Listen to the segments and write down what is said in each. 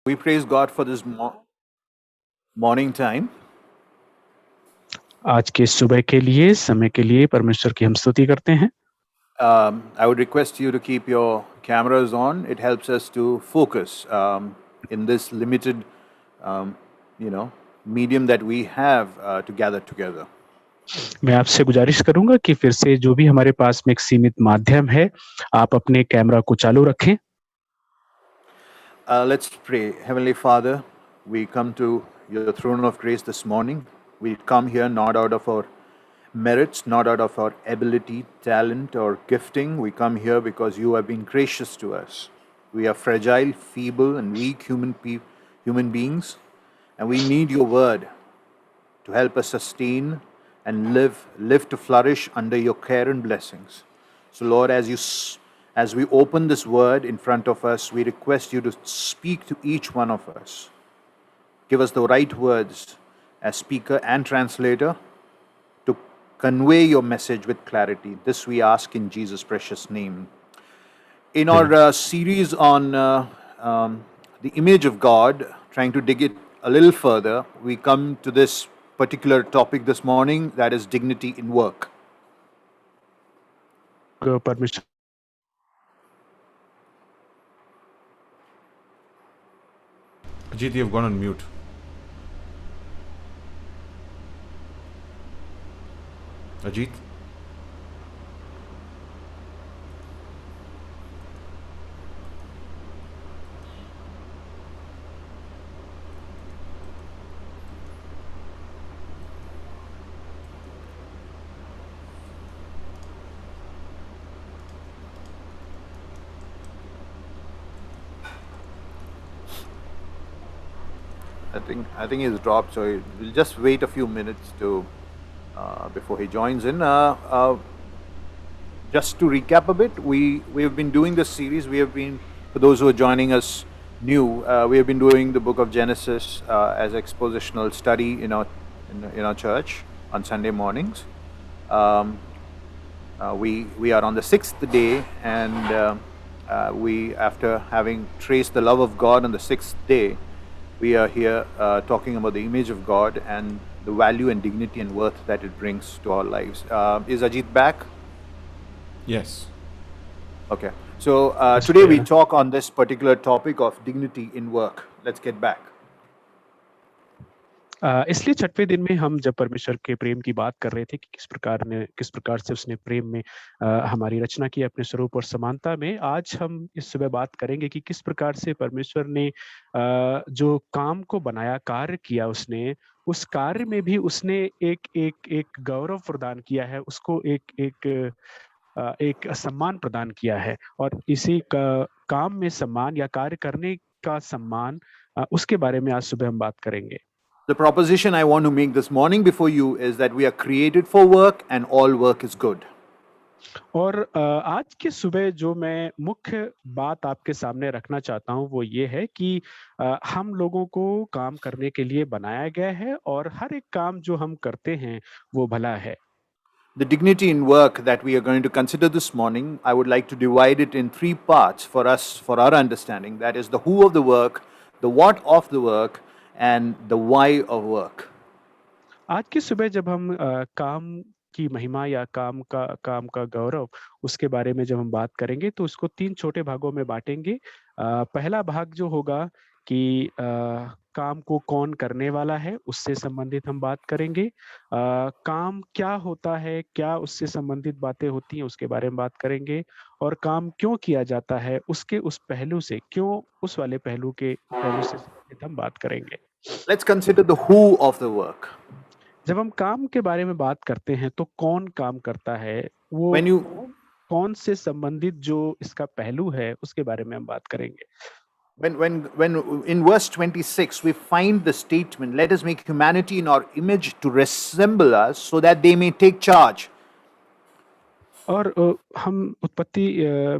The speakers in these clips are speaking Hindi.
We praise God for this morning time. आज के सुबह के लिए समय के लिए परमेश्वर की हम स्तुति करते हैं। I would request you to keep your cameras on. It helps us to focus in this limited, um, medium that we have to gather together. मैं आपसे गुजारिश करूंगा कि फिर से जो भी हमारे पास में एक सीमित माध्यम है, आप अपने कैमरा को चालू रखें। Let's pray. Heavenly Father, we come to your throne of grace this morning. We come here not out of our merits, not out of our ability, talent, or gifting. We come here because you have been gracious to us. We are fragile, feeble, and weak human beings, and we need your word to help us sustain and live to flourish under your care and blessings. So, Lord, as we open this word in front of us, we request you to speak to each one of us. Give us the right words as speaker and translator to convey your message with clarity. This we ask in Jesus' precious name. In our series on the image of God, trying to dig it a little further, we come to this particular topic this morning, that is dignity in work. परमेश्वर Ajit, you've gone on mute. Ajit? I think he's dropped, so we'll just wait a few minutes to before he joins in. Just to recap a bit, we have been doing this series. We have been, for those who are joining us new, we have been doing the book of Genesis as expositional study in our church on Sunday mornings. We are on the sixth day, and we, after having traced the love of God on the sixth day, we are here talking about the image of God and the value and dignity and worth that it brings to our lives. Is Ajit back? Yes. Okay. So today we talk on this particular topic of dignity in work. Let's get back. इसलिए छठवें दिन में हम जब परमेश्वर के प्रेम की बात कर रहे थे कि किस प्रकार से उसने प्रेम में हमारी रचना की अपने स्वरूप और समानता में, आज हम इस सुबह बात करेंगे कि किस प्रकार से परमेश्वर ने जो काम को बनाया, कार्य किया उसने, उस कार्य में भी उसने एक एक एक गौरव प्रदान किया है, उसको एक एक एक सम्मान प्रदान किया है, और इसी काम में सम्मान या कार्य करने का सम्मान, उसके बारे में आज सुबह हम बात करेंगे। The proposition I want to make this morning before you is that we are created for work and all work is good. और आज के सुबह जो मैं मुख्य बात आपके सामने रखना चाहता हूँ वो ये है कि हम लोगों को काम करने के लिए बनाया गया है, और हर एक काम जो हम करते हैं वो भला है। The dignity in work that we are going to consider this morning, I would like to divide it in three parts for us, for our understanding. That is the who of the work, the what of the work, and the why of work. आज की सुबह जब हम काम की महिमा या काम का गौरव, उसके बारे में जब हम बात करेंगे तो उसको तीन छोटे भागों में बांटेंगे। पहला भाग जो होगा कि काम को कौन करने वाला है, उससे संबंधित हम बात करेंगे। काम क्या होता है, क्या उससे संबंधित बातें होती हैं, उसके बारे में बात करेंगे। और काम क्यों किया जाता है, उसके उस पहलू से, क्यों उस वाले पहलू से संबंधित हम बात करेंगे। Let's consider the who of the work. जब हम काम के बारे में बात करते हैं तो कौन काम करता है, वो When you कौन से संबंधित जो इसका पहलू है, उसके बारे में हम बात करेंगे। when in verse 26 we find the statement, let us make humanity in our image to resemble us so that they may take charge. और हम उत्पत्ति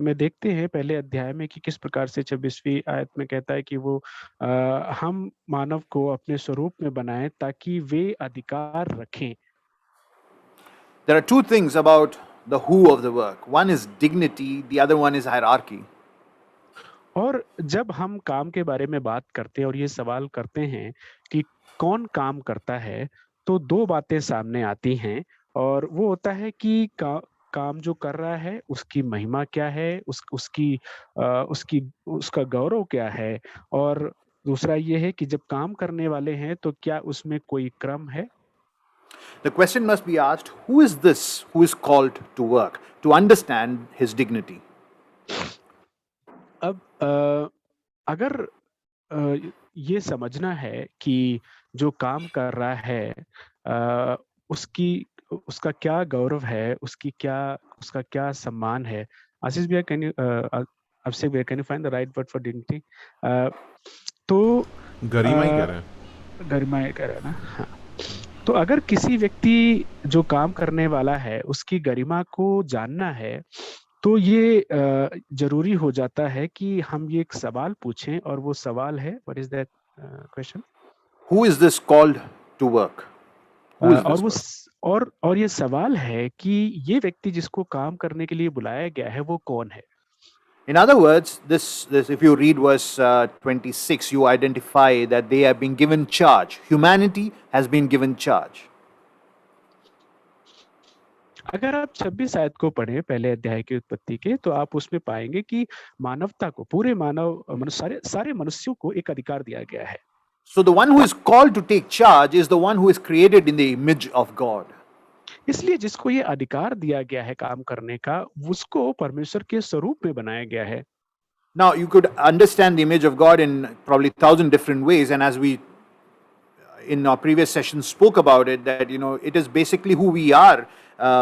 में देखते हैं पहले अध्याय में कि किस प्रकार से 26वीं आयत में कहता है कि वो हम मानव को अपने स्वरूप में बनाएं ताकि वे अधिकार रखें। There are two things about the who of the work. One is dignity, the other one is hierarchy. और जब हम काम के बारे में बात करते हैं और ये सवाल करते हैं कि कौन काम करता है, तो 2 बातें सामने आती हैं और वो होता है कि काम जो कर रहा है उसकी महिमा क्या है? उसकी उसका गौरव क्या है? और दूसरा ये है कि जब काम करने वाले हैं तो क्या उसमें कोई क्रम है? The question must be asked, who is this who is called to work, to understand his dignity? अब अगर ये समझना है कि जो काम कर रहा है अ, उसकी उसका क्या गौरव है, उसका क्या सम्मान है। आशीष भैया कैन यू अभिषेक भैया can you find the right word for dignity? तो गरिमा ही कह अ, रहे हैं। गरिमा ये कह रहा है ना? हाँ। तो अगर किसी व्यक्ति जो काम करने वाला है, उसकी गरिमा को जानना है, तो ये ज़रूरी हो जाता है कि हम ये एक सवाल पूछें और वो सवाल है what is that question? Who is this called to work? Who is और this वो person? स और ये सवाल है कि ये व्यक्ति जिसको काम करने के लिए बुलाया गया है, वो कौन है? In other words, this if you read verse 26, you identify that they have been given charge. Humanity has been given charge. अगर आप 26 आयत को पढ़ें पहले अध्याय की उत्पत्ति के, तो आप उसमें पाएँगे कि मानवता को, पूरे सारे मनुष्यों को एक अधिकार दिया गया है। So the one who is called to take charge is the one who is created in the image of God. इसलिए जिसको ये अधिकार दिया गया है काम करने का, उसको परमेश्वर के स्वरूप में बनाया गया है। Now you could understand the image of God in probably 1,000 different ways, and as we in our previous session spoke about it, that it is basically who we are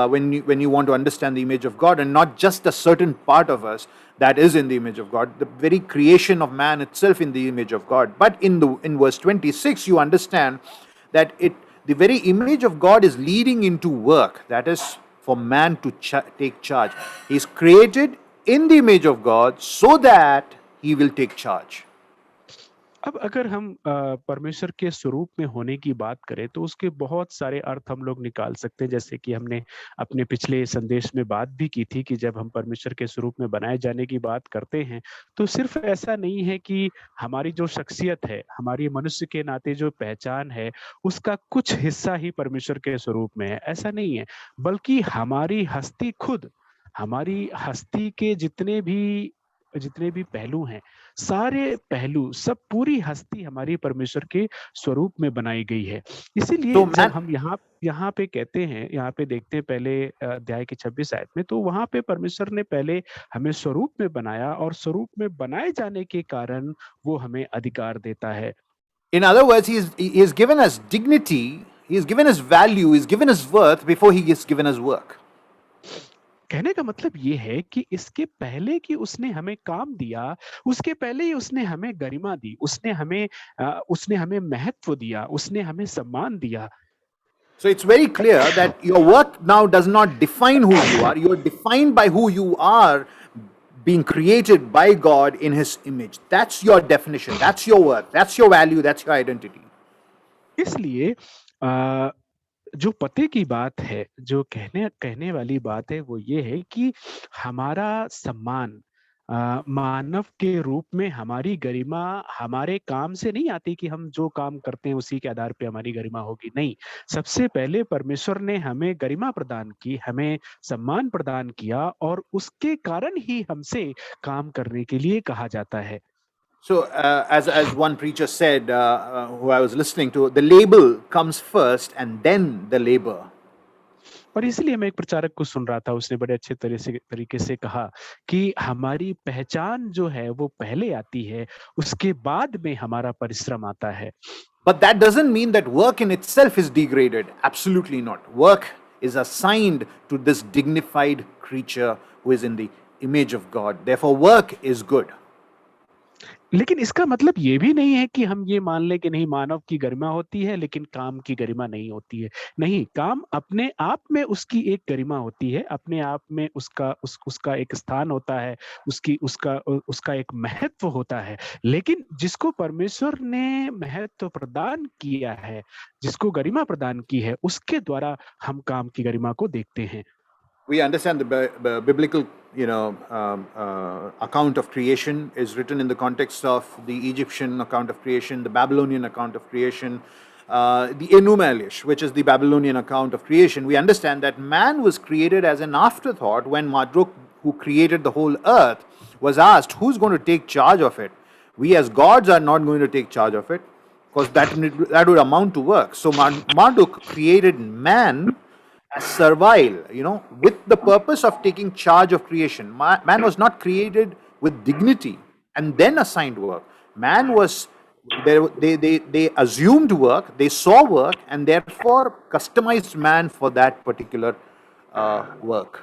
when you want to understand the image of God, and not just a certain part of us that is in the image of God, the very creation of man itself in the image of God. But in verse 26, you understand that the very image of God is leading into work, that is for man to take charge. He is created in the image of God so that he will take charge. अब अगर हम परमेश्वर के स्वरूप में होने की बात करें, तो उसके बहुत सारे अर्थ हम लोग निकाल सकते हैं, जैसे कि हमने अपने पिछले संदेश में बात भी की थी कि जब हम परमेश्वर के स्वरूप में बनाए जाने की बात करते हैं, तो सिर्फ ऐसा नहीं है कि हमारी जो शख्सियत है, हमारी मनुष्य के नाते जो पहचान है, उसका कुछ हिस्सा ही परमेश्वर के स्वरूप में है, ऐसा नहीं है। बल्कि हमारी हस्ती के जितने भी पहलू हैं, सारे पहलू, सब पूरी हस्ती हमारी परमेश्वर के स्वरूप में बनाई गई है। इसीलिए So जब man, हम यहाँ पे कहते हैं, यहाँ पे देखते हैं पहले अध्याय के 26 आयत में, तो वहाँ पे परमेश्वर ने पहले हमें स्वरूप में बनाया और स्वरूप में बनाए जाने के कारण वो हमें अधिकार देता है। in other words, he is given us dignity, he is given us value, he is given us worth before he is given us work. कहने का मतलब ये है कि इसके पहले कि उसने हमें काम दिया, उसके पहले ही उसने हमें गरिमा दी, उसने हमें महत्व दिया, उसने हमें सम्मान दिया। So it's very clear that your work now does not define who you are. You are defined by who you are, being created by God in His image. That's your definition. That's your work. That's your value. That's your identity. इसलिए जो पते की बात है, जो कहने वाली बात है, वो ये है कि हमारा सम्मान मानव के रूप में, हमारी गरिमा हमारे काम से नहीं आती कि हम जो काम करते हैं उसी के आधार पे हमारी गरिमा होगी, नहीं। सबसे पहले परमेश्वर ने हमें गरिमा प्रदान की, हमें सम्मान प्रदान किया और उसके कारण ही हमसे काम करने के लिए कहा जाता है। So, as one preacher said, who I was listening to, the label comes first and then the labor. और इसीलिए मैं एक प्रचारक को सुन रहा था, उसने बड़े अच्छे तरीके से कहा कि हमारी पहचान जो है वो पहले आती है, उसके बाद में हमारा परिश्रम आता है। But that doesn't mean that work in itself is degraded. Absolutely not. Work is assigned to this dignified creature who is in the image of God. Therefore, work is good. लेकिन इसका मतलब ये भी नहीं है कि हम ये मान लें कि नहीं, मानव की गरिमा होती है लेकिन काम की गरिमा नहीं होती है। नहीं, काम अपने आप में उसकी एक गरिमा होती है, अपने आप में उसका एक स्थान होता है, उसका एक महत्व होता है। लेकिन जिसको परमेश्वर ने महत्व प्रदान किया है, जिसको गरिमा प्रदान की है, उसके द्वारा हम काम की गरिमा को देखते हैं। We understand the biblical, account of creation is written in the context of the Egyptian account of creation, the Babylonian account of creation, the Enuma Elish, which is the Babylonian account of creation. We understand that man was created as an afterthought when Marduk, who created the whole earth, was asked, who's going to take charge of it? We as gods are not going to take charge of it, because that would amount to work. So Marduk created man as servile, with the purpose of taking charge of creation. Man was not created with dignity and then assigned work. Man was, they assumed work, they saw work, and therefore customized man for that particular work.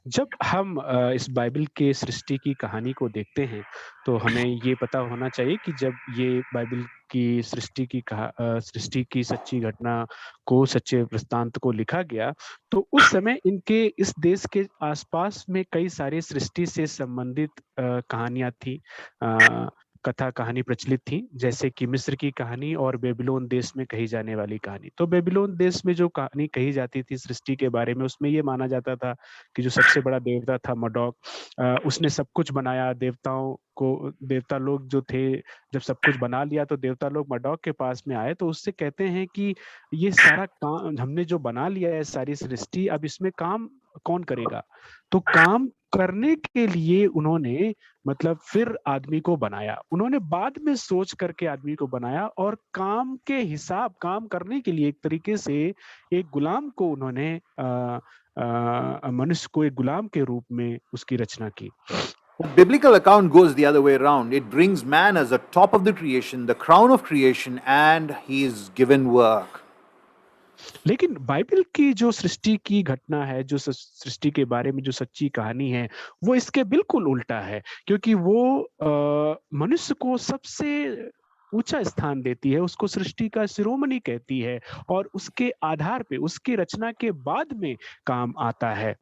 जब हम इस बाइबल के सृष्टि की कहानी को देखते हैं तो हमें ये पता होना चाहिए कि जब ये बाइबल की सृष्टि की सच्ची घटना को, सच्चे वृत्तांत को लिखा गया, तो उस समय इनके इस देश के आसपास में कई सारे सृष्टि से संबंधित कहानियां थी, कथा कहानी प्रचलित थी, जैसे कि मिस्र की कहानी और बेबीलोन देश में कही जाने वाली कहानी। तो बेबीलोन देश में जो कहानी कही जाती थी सृष्टि के बारे में, उसमें ये माना जाता था कि जो सबसे बड़ा देवता था मर्डोक, उसने सब कुछ बनाया। देवता लोग जो थे, जब सब कुछ बना लिया तो देवता लोग मर्डोक के पास में आए, तो उससे कहते हैं कि ये सारा काम हमने जो बना लिया है, सारी सृष्टि, अब इसमें काम कौन करेगा? तो काम करने के लिए उन्होंने मतलब फिर आदमी को बनाया। उन्होंने बाद में सोच करके आदमी को बनाया और काम करने के लिए एक तरीके से एक गुलाम को उन्होंने मनुष्य को एक गुलाम के रूप में उसकी रचना की। The biblical account goes the other way around. It brings man as the top of the creation, the crown of creation, and he is given work. लेकिन बाइबल की जो सृष्टि की घटना है, जो सृष्टि के बारे में जो सच्ची कहानी है, वो इसके बिल्कुल उल्टा है, क्योंकि वो मनुष्य को सबसे ऊंचा स्थान देती है, उसको सृष्टि का शिरोमणि कहती है और उसके आधार पे, उसकी रचना के बाद में काम आता है।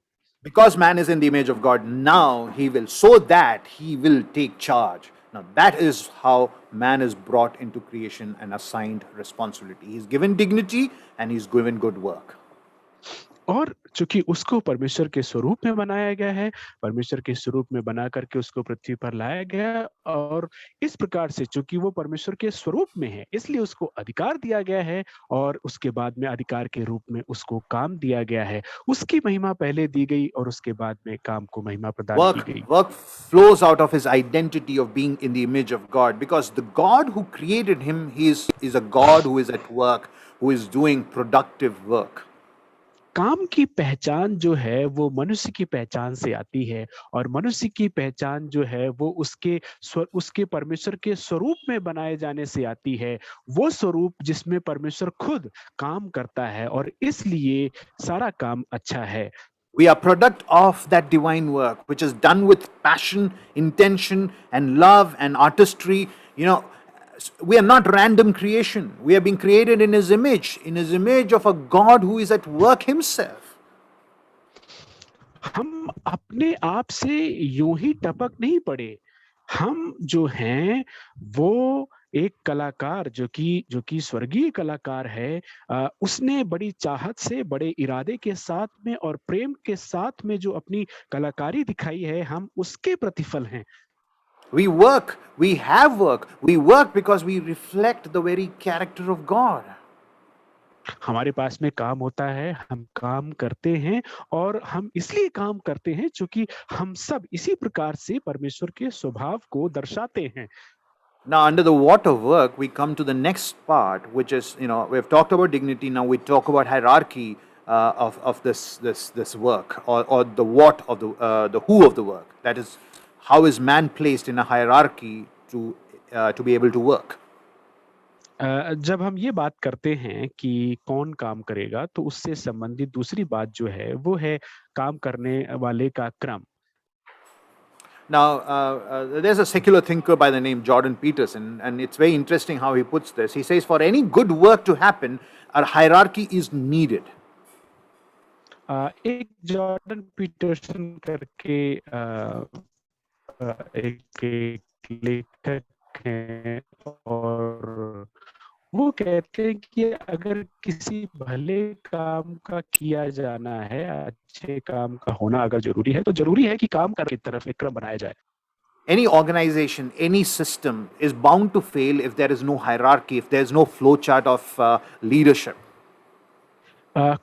Because man is in the image of God, now he will, so that he will take charge. Now that is how man is brought into creation and assigned responsibility. He's given dignity and he's given good work. और चूंकि उसको परमेश्वर के स्वरूप में बनाया गया है, परमेश्वर के स्वरूप में बना करके उसको पृथ्वी पर लाया गया, और इस प्रकार से चूंकि वो परमेश्वर के स्वरूप में है, इसलिए उसको अधिकार दिया गया है और उसके बाद में अधिकार के रूप में उसको काम दिया गया है। उसकी महिमा पहले दी गई और उसके बाद में काम को महिमा प्रदान की गई। Work flows out of his identity of being in the image of God, because the God who created him, he is a God who is at work, who is doing productive work. काम की पहचान जो है वो मनुष्य की पहचान से आती है, और मनुष्य की पहचान जो है वो उसके परमेश्वर के स्वरूप में बनाए जाने से आती है, वो स्वरूप जिसमें परमेश्वर खुद काम करता है, और इसलिए सारा काम अच्छा है। We are product of that divine work, which is done with passion, intention, and love and artistry. We are not random creation. We are being created in his image of a God who is at work himself. हम अपने आप से यूं ही टपक नहीं पड़े। हम जो हैं वो एक कलाकार जो कि स्वर्गीय कलाकार है, उसने बड़ी चाहत से, बड़े इरादे के साथ में और प्रेम के साथ में जो अपनी कलाकारी दिखाई है, हम उसके प्रतिफल हैं। We work because we reflect the very character of God. हमारे पास में काम होता है, हम काम करते हैं, और हम इसलिए काम करते हैं क्योंकि हम सब इसी प्रकार से परमेश्वर के स्वभाव को दर्शाते हैं। Now, under the what of work, we come to the next part, which is, we've talked about dignity. Now we talk about hierarchy of this work, or the what of the who of the work. That is, how is man placed in a hierarchy to be able to work? जब हम ये बात करते हैं कि कौन काम करेगा, तो उससे संबंधित दूसरी बात जो है वो है काम करने वाले का क्रम। Now, there's a secular thinker by the name Jordan Peterson, and it's very interesting how he puts this. He says, for any good work to happen, a hierarchy is needed. एक जॉर्डन पीटरसन करके एक लेखक हैं, और वो कहते हैं कि अगर किसी भले काम का किया जाना है, अच्छे काम का होना अगर ज़रूरी है, तो ज़रूरी है कि काम करने की तरफ एक क्रम बनाया जाए। Any organization, any system is bound to fail if there is no hierarchy, if there is no flow chart of leadership.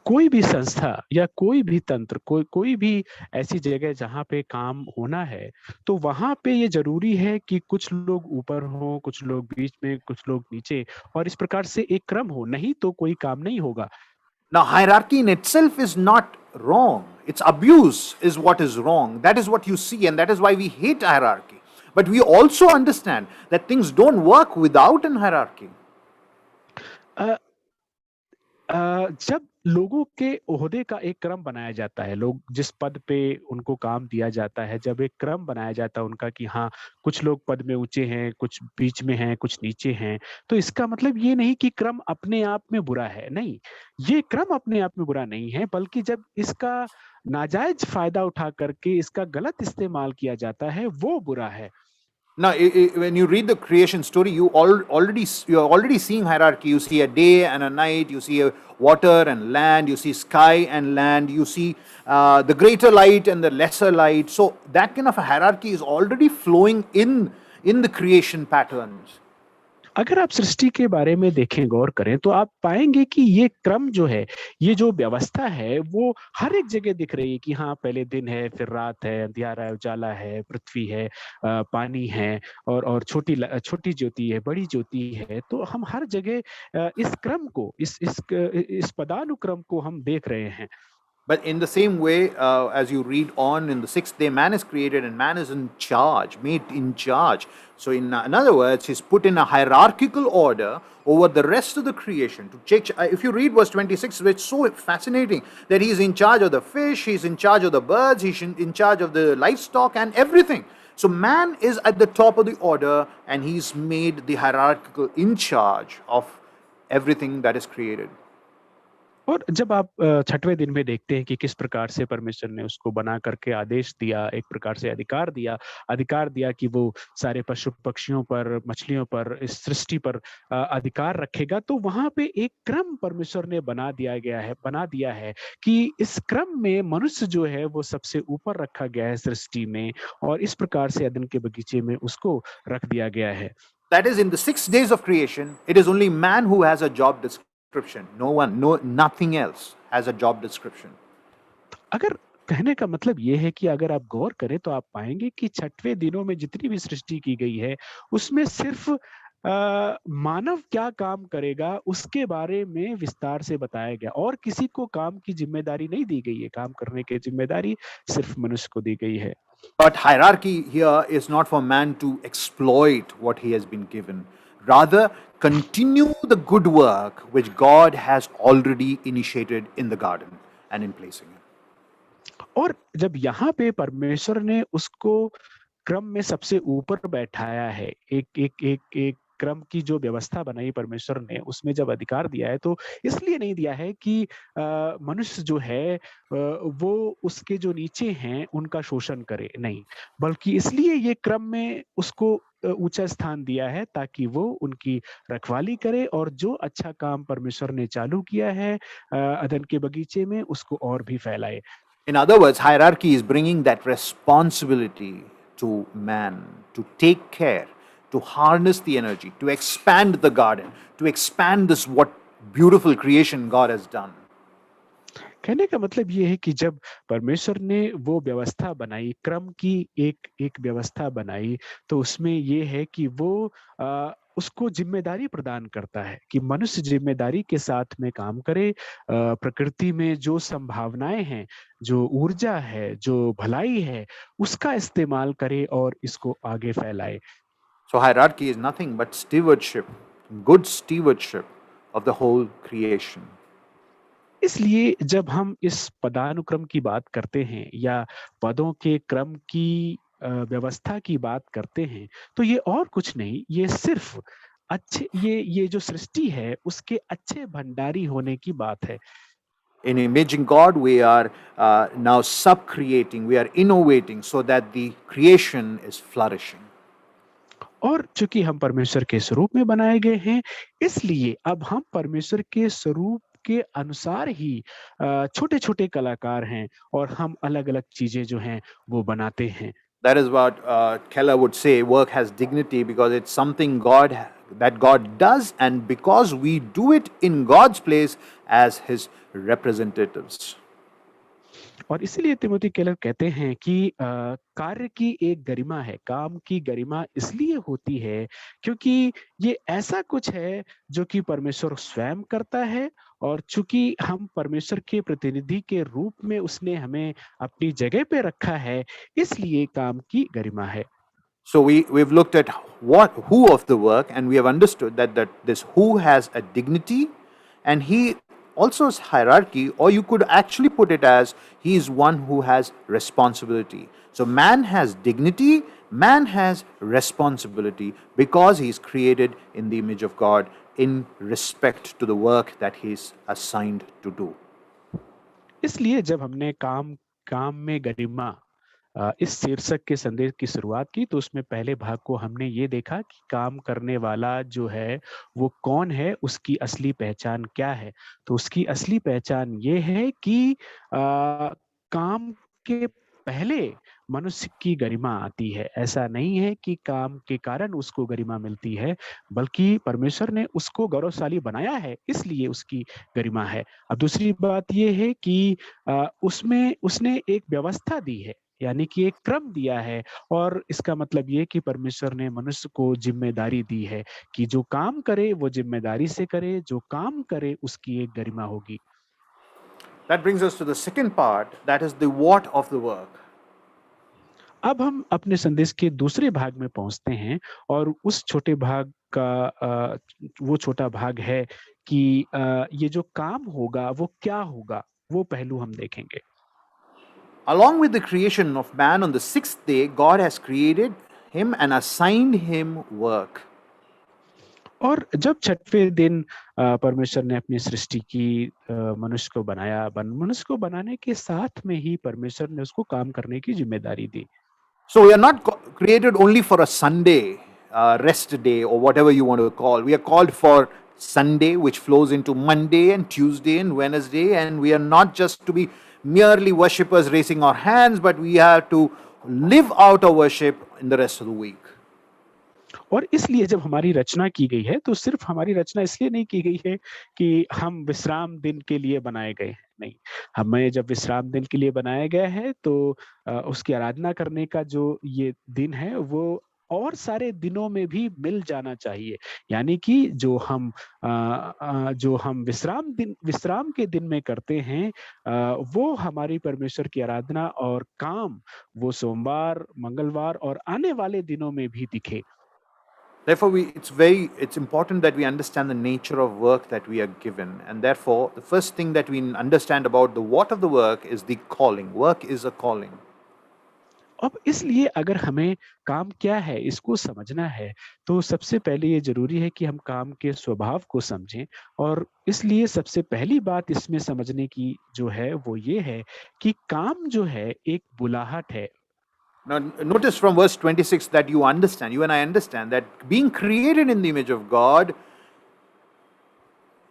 कोई भी संस्था या कोई भी तंत्र, कोई भी ऐसी जगह जहाँ पे काम होना है, तो वहाँ पे ये ज़रूरी है कि कुछ लोग ऊपर हों, कुछ लोग बीच में, कुछ लोग नीचे और इस प्रकार से एक क्रम हो, नहीं तो कोई काम नहीं होगा। Now, hierarchy in itself is not wrong. Its abuse is what is wrong. That is what you see, and that is why we hate hierarchy. But we also understand that things don't work without an hierarchy. अ जब लोगों के ओहदे का एक क्रम बनाया जाता है, लोग जिस पद पे उनको काम दिया जाता है, जब एक क्रम बनाया जाता है उनका कि हाँ, कुछ लोग पद में ऊँचे हैं, कुछ बीच में हैं, कुछ नीचे हैं, तो इसका मतलब ये नहीं कि क्रम अपने आप में बुरा है, नहीं। ये क्रम अपने आप में बुरा नहीं है, बल्कि जब इसका नाजायज़ फ़ायदा उठा करके इसका गलत इस्तेमाल किया जाता है, वो बुरा है। Now, when you read the creation story, you're already seeing hierarchy. You see a day and a night. You see a water and land. You see sky and land. You see the greater light and the lesser light. So that kind of a hierarchy is already flowing in the creation patterns. अगर आप सृष्टि के बारे में देखें, गौर करें, तो आप पाएँगे कि ये क्रम जो है, ये जो व्यवस्था है, वो हर एक जगह दिख रही है कि हाँ, पहले दिन है, फिर रात है, अंधियारा है, उजाला है, पृथ्वी है, पानी है और छोटी ज्योति है, बड़ी ज्योति है। तो हम हर जगह इस क्रम को, इस पदानुक्रम को हम देख रहे हैं। But in the same way, as you read on, in the sixth day, man is created and man is in charge, made in charge. So, in other words, he's put in a hierarchical order over the rest of the creation. To check, if you read verse 26, it's so fascinating that he's in charge of the fish, he's in charge of the birds, he's in charge of the livestock and everything. So, man is at the top of the order and he's made the hierarchical in charge of everything that is created. और जब आप छठवें दिन में देखते हैं कि किस प्रकार से परमेश्वर ने उसको बना करके आदेश दिया, एक प्रकार से अधिकार दिया कि वो सारे पशु पक्षियों पर, मछलियों पर, इस सृष्टि पर अधिकार रखेगा, तो वहाँ पे एक क्रम परमेश्वर ने बना दिया है कि इस क्रम में मनुष्य जो है वो सबसे ऊपर रखा गया है सृष्टि में और इस प्रकार से अदन के बगीचे में उसको रख दिया गया है। That is, in the 6 days of creation, it is only man who has a job description. Nothing else has a job description. अगर कहने का मतलब ये है कि अगर आप गौर करें तो आप पाएंगे कि छठवें दिनों में जितनी भी सृष्टि की गई है उसमें सिर्फ मानव क्या काम करेगा उसके बारे में विस्तार से बताया गया और किसी को काम की जिम्मेदारी नहीं दी गई है। काम करने की जिम्मेदारी सिर्फ मनुष्य को दी गई है। But hierarchy here is not for man to exploit what he has been given. Rather, continue the good work which God has already initiated in the garden and in placing it. और जब यहाँ पे परमेश्वर ने उसको क्रम में सबसे ऊपर बैठाया है, एक क्रम की जो व्यवस्था बनाई परमेश्वर ने, उसमें जब अधिकार दिया है तो इसलिए नहीं दिया है कि मनुष्य जो है वो उसके जो नीचे हैं उनका शोषण करे, नहीं, बल्कि इसलिए ये क्रम में उसको ऊंचा स्थान दिया है ताकि वो उनकी रखवाली करे और जो अच्छा काम परमेश्वर ने चालू किया है अदन के बगीचे में उसको और भी फैलाए। In other words, hierarchy is bringing that responsibility to man to take care, to harness the energy, to expand the garden, to expand this what beautiful creation God has done. कहने का मतलब ये है कि जब परमेश्वर ने वो व्यवस्था बनाई, क्रम की एक व्यवस्था बनाई, तो उसमें ये है कि वो उसको जिम्मेदारी प्रदान करता है कि मनुष्य जिम्मेदारी के साथ में काम करे, प्रकृति में जो संभावनाएं हैं, जो ऊर्जा है, जो भलाई है, उसका इस्तेमाल करे और इसको आगे फैलाए। So hierarchy is nothing but stewardship, good stewardship of the whole creation. इसलिए जब हम इस पदानुक्रम की बात करते हैं या पदों के क्रम की व्यवस्था की बात करते हैं, तो ये और कुछ नहीं, ये सिर्फ ये जो सृष्टि है उसके अच्छे भंडारी होने की बात है। In imaging God, we are now sub-creating, we are innovating so that the creation is flourishing. और चूंकि हम परमेश्वर के स्वरूप में बनाए गए हैं, इसलिए अब हम परमेश्वर के स्वरूप के अनुसार ही छोटे-छोटे कलाकार हैं और हम अलग-अलग चीजें जो हैं वो बनाते हैं। That is what Keller would say work has dignity because it's something that God does, and because we do it in God's place as His representatives. और इसीलिए तिमोथी केलर कहते हैं कि कार्य की एक गरिमा है, काम की गरिमा इसलिए होती है क्योंकि ये ऐसा कुछ है जो कि परमेश्वर स्वयं करता है, और चूंकि हम परमेश्वर के प्रतिनिधि के रूप में उसने हमें अपनी जगह पे रखा है, इसलिए काम की गरिमा है। So we've looked at who of the work, and we have understood that this who has a dignity, and he also has hierarchy, or you could actually put it as he is one who has responsibility. So man has dignity, man has responsibility because he is created in the image of God in respect to the work that he is assigned to do. इसलिए जब हमने काम काम में गरिमा इस शीर्षक के संदेश की शुरुआत की, तो उसमें पहले भाग को हमने ये देखा कि काम करने वाला जो है वो कौन है, उसकी असली पहचान क्या है। तो उसकी असली पहचान ये है कि काम के पहले मनुष्य की गरिमा आती है। ऐसा नहीं है कि काम के कारण उसको गरिमा मिलती है, बल्कि परमेश्वर ने उसको गौरवशाली बनाया है, इसलिए उसकी गरिमा है। अब दूसरी बात ये है कि उसमें उसने एक व्यवस्था दी है, यानी कि एक क्रम दिया है, और इसका मतलब ये कि परमेश्वर ने मनुष्य को जिम्मेदारी दी है कि जो काम करे वो जिम्मेदारी से करे, जो काम करे उसकी एक गरिमा होगी। That brings us to the second part, that is the what of the work. अब हम अपने संदेश के दूसरे भाग में पहुंचते हैं, और उस छोटे भाग का वो छोटा भाग है कि ये जो काम होगा वो क्या होगा, वो पहलू हम देखेंगे। Along with the creation of man on the sixth day, God has created him and assigned him work. और जब छठवें दिन परमेश्वर ने अपनी सृष्टि की, मनुष्य को बनाया, मनुष्य को बनाने के साथ में ही परमेश्वर ने उसको काम करने की जिम्मेदारी दी। So we are not created only for a Sunday, rest day, or whatever you want to call. We are called for Sunday, which flows into Monday and Tuesday and Wednesday, and we are not just to be merely worshippers raising our hands, but we have to live out our worship in the rest of the week. और इसलिए जब हमारी रचना की गई है, तो सिर्फ हमारी रचना इसलिए नहीं की गई है कि हम विश्राम दिन के लिए बनाए गए हैं, नहीं। हमें जब विश्राम दिन के लिए बनाया गया है, तो उसकी आराधना करने का जो ये दिन है, वो और सारे दिनों में भी मिल जाना चाहिए। यानी कि जो हम विश्राम के दिन में करते हैं, वो हमारी परमेश्वर की आराधना और काम, वो सोमवार, मंगलवार और आने वाले दिनों में भी दिखे। Therefore, it's important that we understand the nature of work that we are given, and therefore, the first thing that we understand about the what of the work is the calling. Work is a calling. अब इसलिए अगर हमें काम क्या है इसको समझना है, तो सबसे पहले ये जरूरी है कि हम काम के स्वभाव को समझें, और इसलिए सबसे पहली बात इसमें समझने की जो है वो ये है कि काम जो है एक बुलाहट है। Now, notice from verse 26 that you and I understand that being created in the image of God,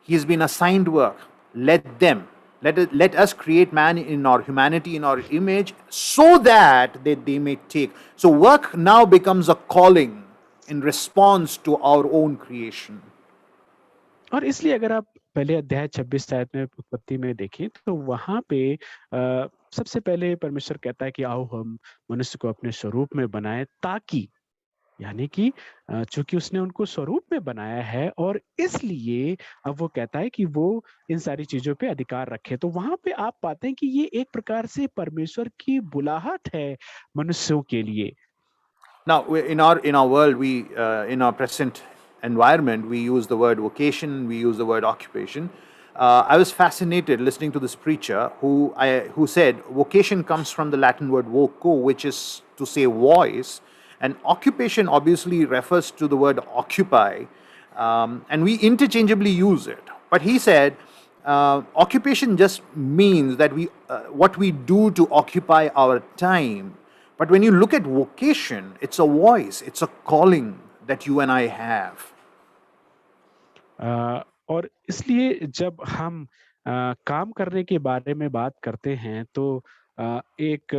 He's been assigned work. Let us create man in our humanity, in our image, so that they may take. So, work now becomes a calling in response to our own creation. और इसलिए अगर आप पहले अध्याय 26 आयत में उत्पत्ति में देखें, तो वहां पे सबसे पहले परमेश्वर कहता है कि आओ हम मनुष्य को अपने स्वरूप में बनाएं, ताकि, यानी कि चूंकि उसने उनको स्वरूप में बनाया है, और इसलिए अब वो कहता है कि वो इन सारी चीजों पे अधिकार रखे। तो वहां पे आप पाते हैं कि ये एक प्रकार से परमेश्वर की बुलाहट है मनुष्यों के लिए। Now, in our world, in our present environment, we use the word vocation, we use the word occupation. I was fascinated listening to this preacher who said vocation comes from the Latin word voco, which is to say voice, and occupation obviously refers to the word occupy, and we interchangeably use it. But he said occupation just means that what we do to occupy our time. But when you look at vocation, it's a voice, it's a calling that you and I have. और इसलिए जब हम काम करने के बारे में बात करते हैं तो एक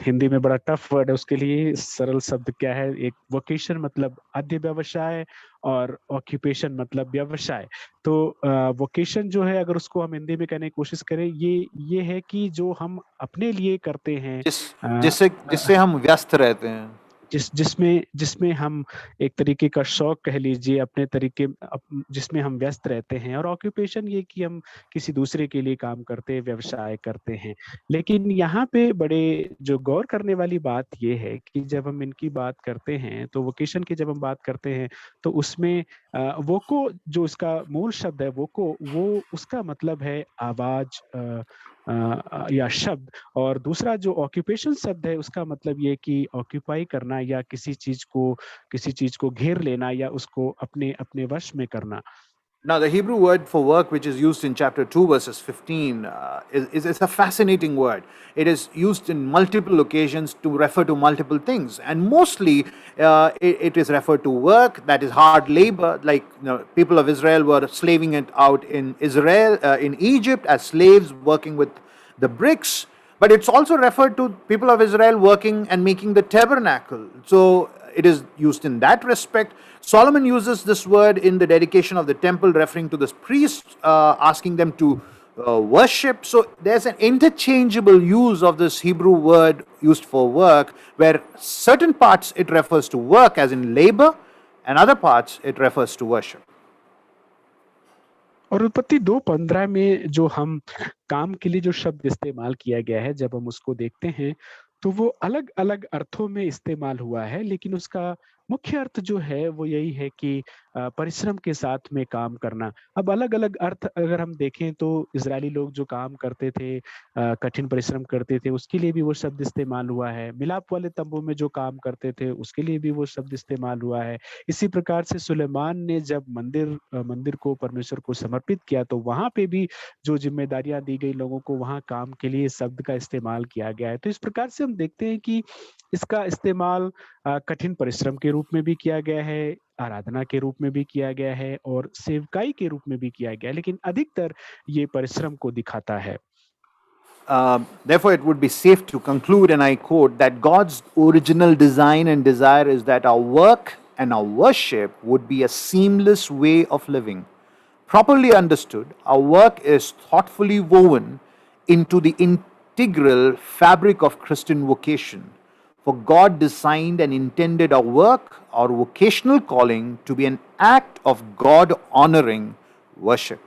हिंदी में बड़ा टफ वर्ड है उसके लिए, सरल शब्द क्या है? एक वोकेशन मतलब आद्य व्यवसाय और ऑक्यूपेशन मतलब व्यवसाय। तो वोकेशन जो है अगर उसको हम हिंदी में कहने की कोशिश करें, ये है कि जो हम अपने लिए करते हैं, जिस अ, जिससे जिससे हम व्यस्त रहते हैं. जिसमें हम एक तरीके का शौक कह लीजिए अपने तरीके जिसमें हम व्यस्त रहते हैं, और ऑक्यूपेशन ये कि हम किसी दूसरे के लिए काम करते हैं, व्यवसाय करते हैं। लेकिन यहाँ पे बड़े जो गौर करने वाली बात ये है कि जब हम इनकी बात करते हैं तो वोकेशन की जब हम बात करते हैं तो उसमें वोको जो इसका मूल शब्द है, वोको वो उसका मतलब है आवाज या शब्द। और दूसरा जो ऑक्यूपेशन शब्द है उसका मतलब ये कि ऑक्यूपाई करना या किसी चीज को घेर लेना या उसको अपने अपने वश में करना। Now, the Hebrew word for work, which is used in chapter 2, verses 15, is a fascinating word. It is used in multiple occasions to refer to multiple things. And mostly, it is referred to work, that is hard labor. Like, people of Israel were slaving it out in Israel, in Egypt, as slaves working with the bricks. But it's also referred to people of Israel working and making the tabernacle. So it is used in that respect. Solomon uses this word in the dedication of the temple, referring to the priests, asking them to worship. So there's an interchangeable use of this Hebrew word used for work, where certain parts it refers to work, as in labor, and other parts it refers to worship. और उत्पत्ति 2:15 में जो हम काम के लिए जो शब्द इस्तेमाल किया गया है, जब हम उसको देखते हैं तो वो अलग अलग अर्थों में इस्तेमाल हुआ है, लेकिन उसका मुख्य अर्थ जो है वो यही है कि परिश्रम के साथ में काम करना। अब अलग अलग अर्थ अगर हम देखें तो इजरायली लोग जो काम करते थे, कठिन परिश्रम करते थे, उसके लिए भी वो शब्द इस्तेमाल हुआ है। मिलाप वाले तंबू में जो काम करते थे उसके लिए भी वो शब्द इस्तेमाल हुआ है। इसी प्रकार से सुलेमान ने जब मंदिर को परमेश्वर को समर्पित किया तो वहां पे भी जो जिम्मेदारियां दी गई लोगों को, वहां काम के लिए इस शब्द का इस्तेमाल किया गया है। तो इस प्रकार से हम देखते हैं कि इसका इस्तेमाल कठिन परिश्रम के रूप में भी किया गया है, आराधना के रूप में भी किया गया है और सेवकाई के रूप में भी किया गया है, लेकिन अधिकतर ये परिश्रम को दिखाता है। Therefore, it would be safe to conclude, and I quote, that God's original design and desire is that our work and our worship would be a seamless way of living. Properly understood, our work is thoughtfully woven into the integral fabric of Christian vocation. For God designed and intended our work, our vocational calling, to be an act of God honoring worship.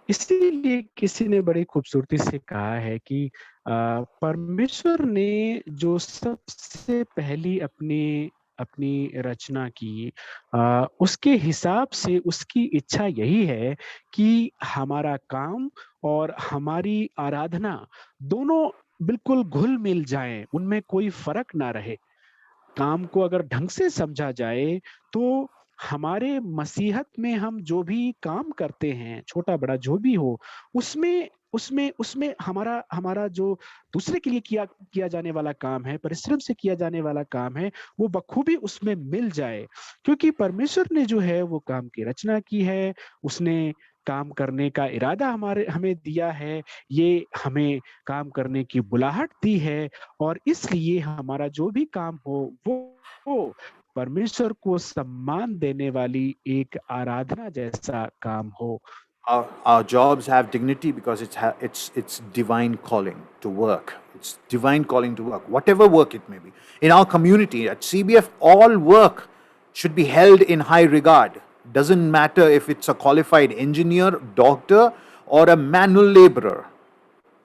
इसीलिए किसी ने बड़ी खूबसूरती से कहा है कि परमेश्वर ने जो सबसे पहली अपनी अपनी रचना की, उसके हिसाब से उसकी इच्छा यही है कि हमारा काम और हमारी आराधना दोनों बिल्कुल घुल मिल जाएं, उनमें कोई फर्क ना रहे। काम को अगर ढंग से समझा जाए तो हमारे मसीहत में हम जो भी काम करते हैं, छोटा बड़ा जो भी हो, उसमें उसमें उसमें हमारा हमारा जो दूसरे के लिए किया किया जाने वाला काम है, परिश्रम से किया जाने वाला काम है, वो बखूबी उसमें मिल जाए। क्योंकि परमेश्वर ने जो है वो काम की रचना की है, उसने काम करने का इरादा हमारे हमें दिया है, ये हमें काम करने की बुलाहट दी है, और इसलिए हमारा जो भी काम हो वो परमेश्वर को सम्मान देने वाली एक आराधना जैसा काम हो। Our jobs have dignity because it's divine calling to work. It's divine calling to work, whatever work it may be. In our community at CBF, all work should be held in high regard. Doesn't matter if it's a qualified engineer, doctor, or a manual laborer.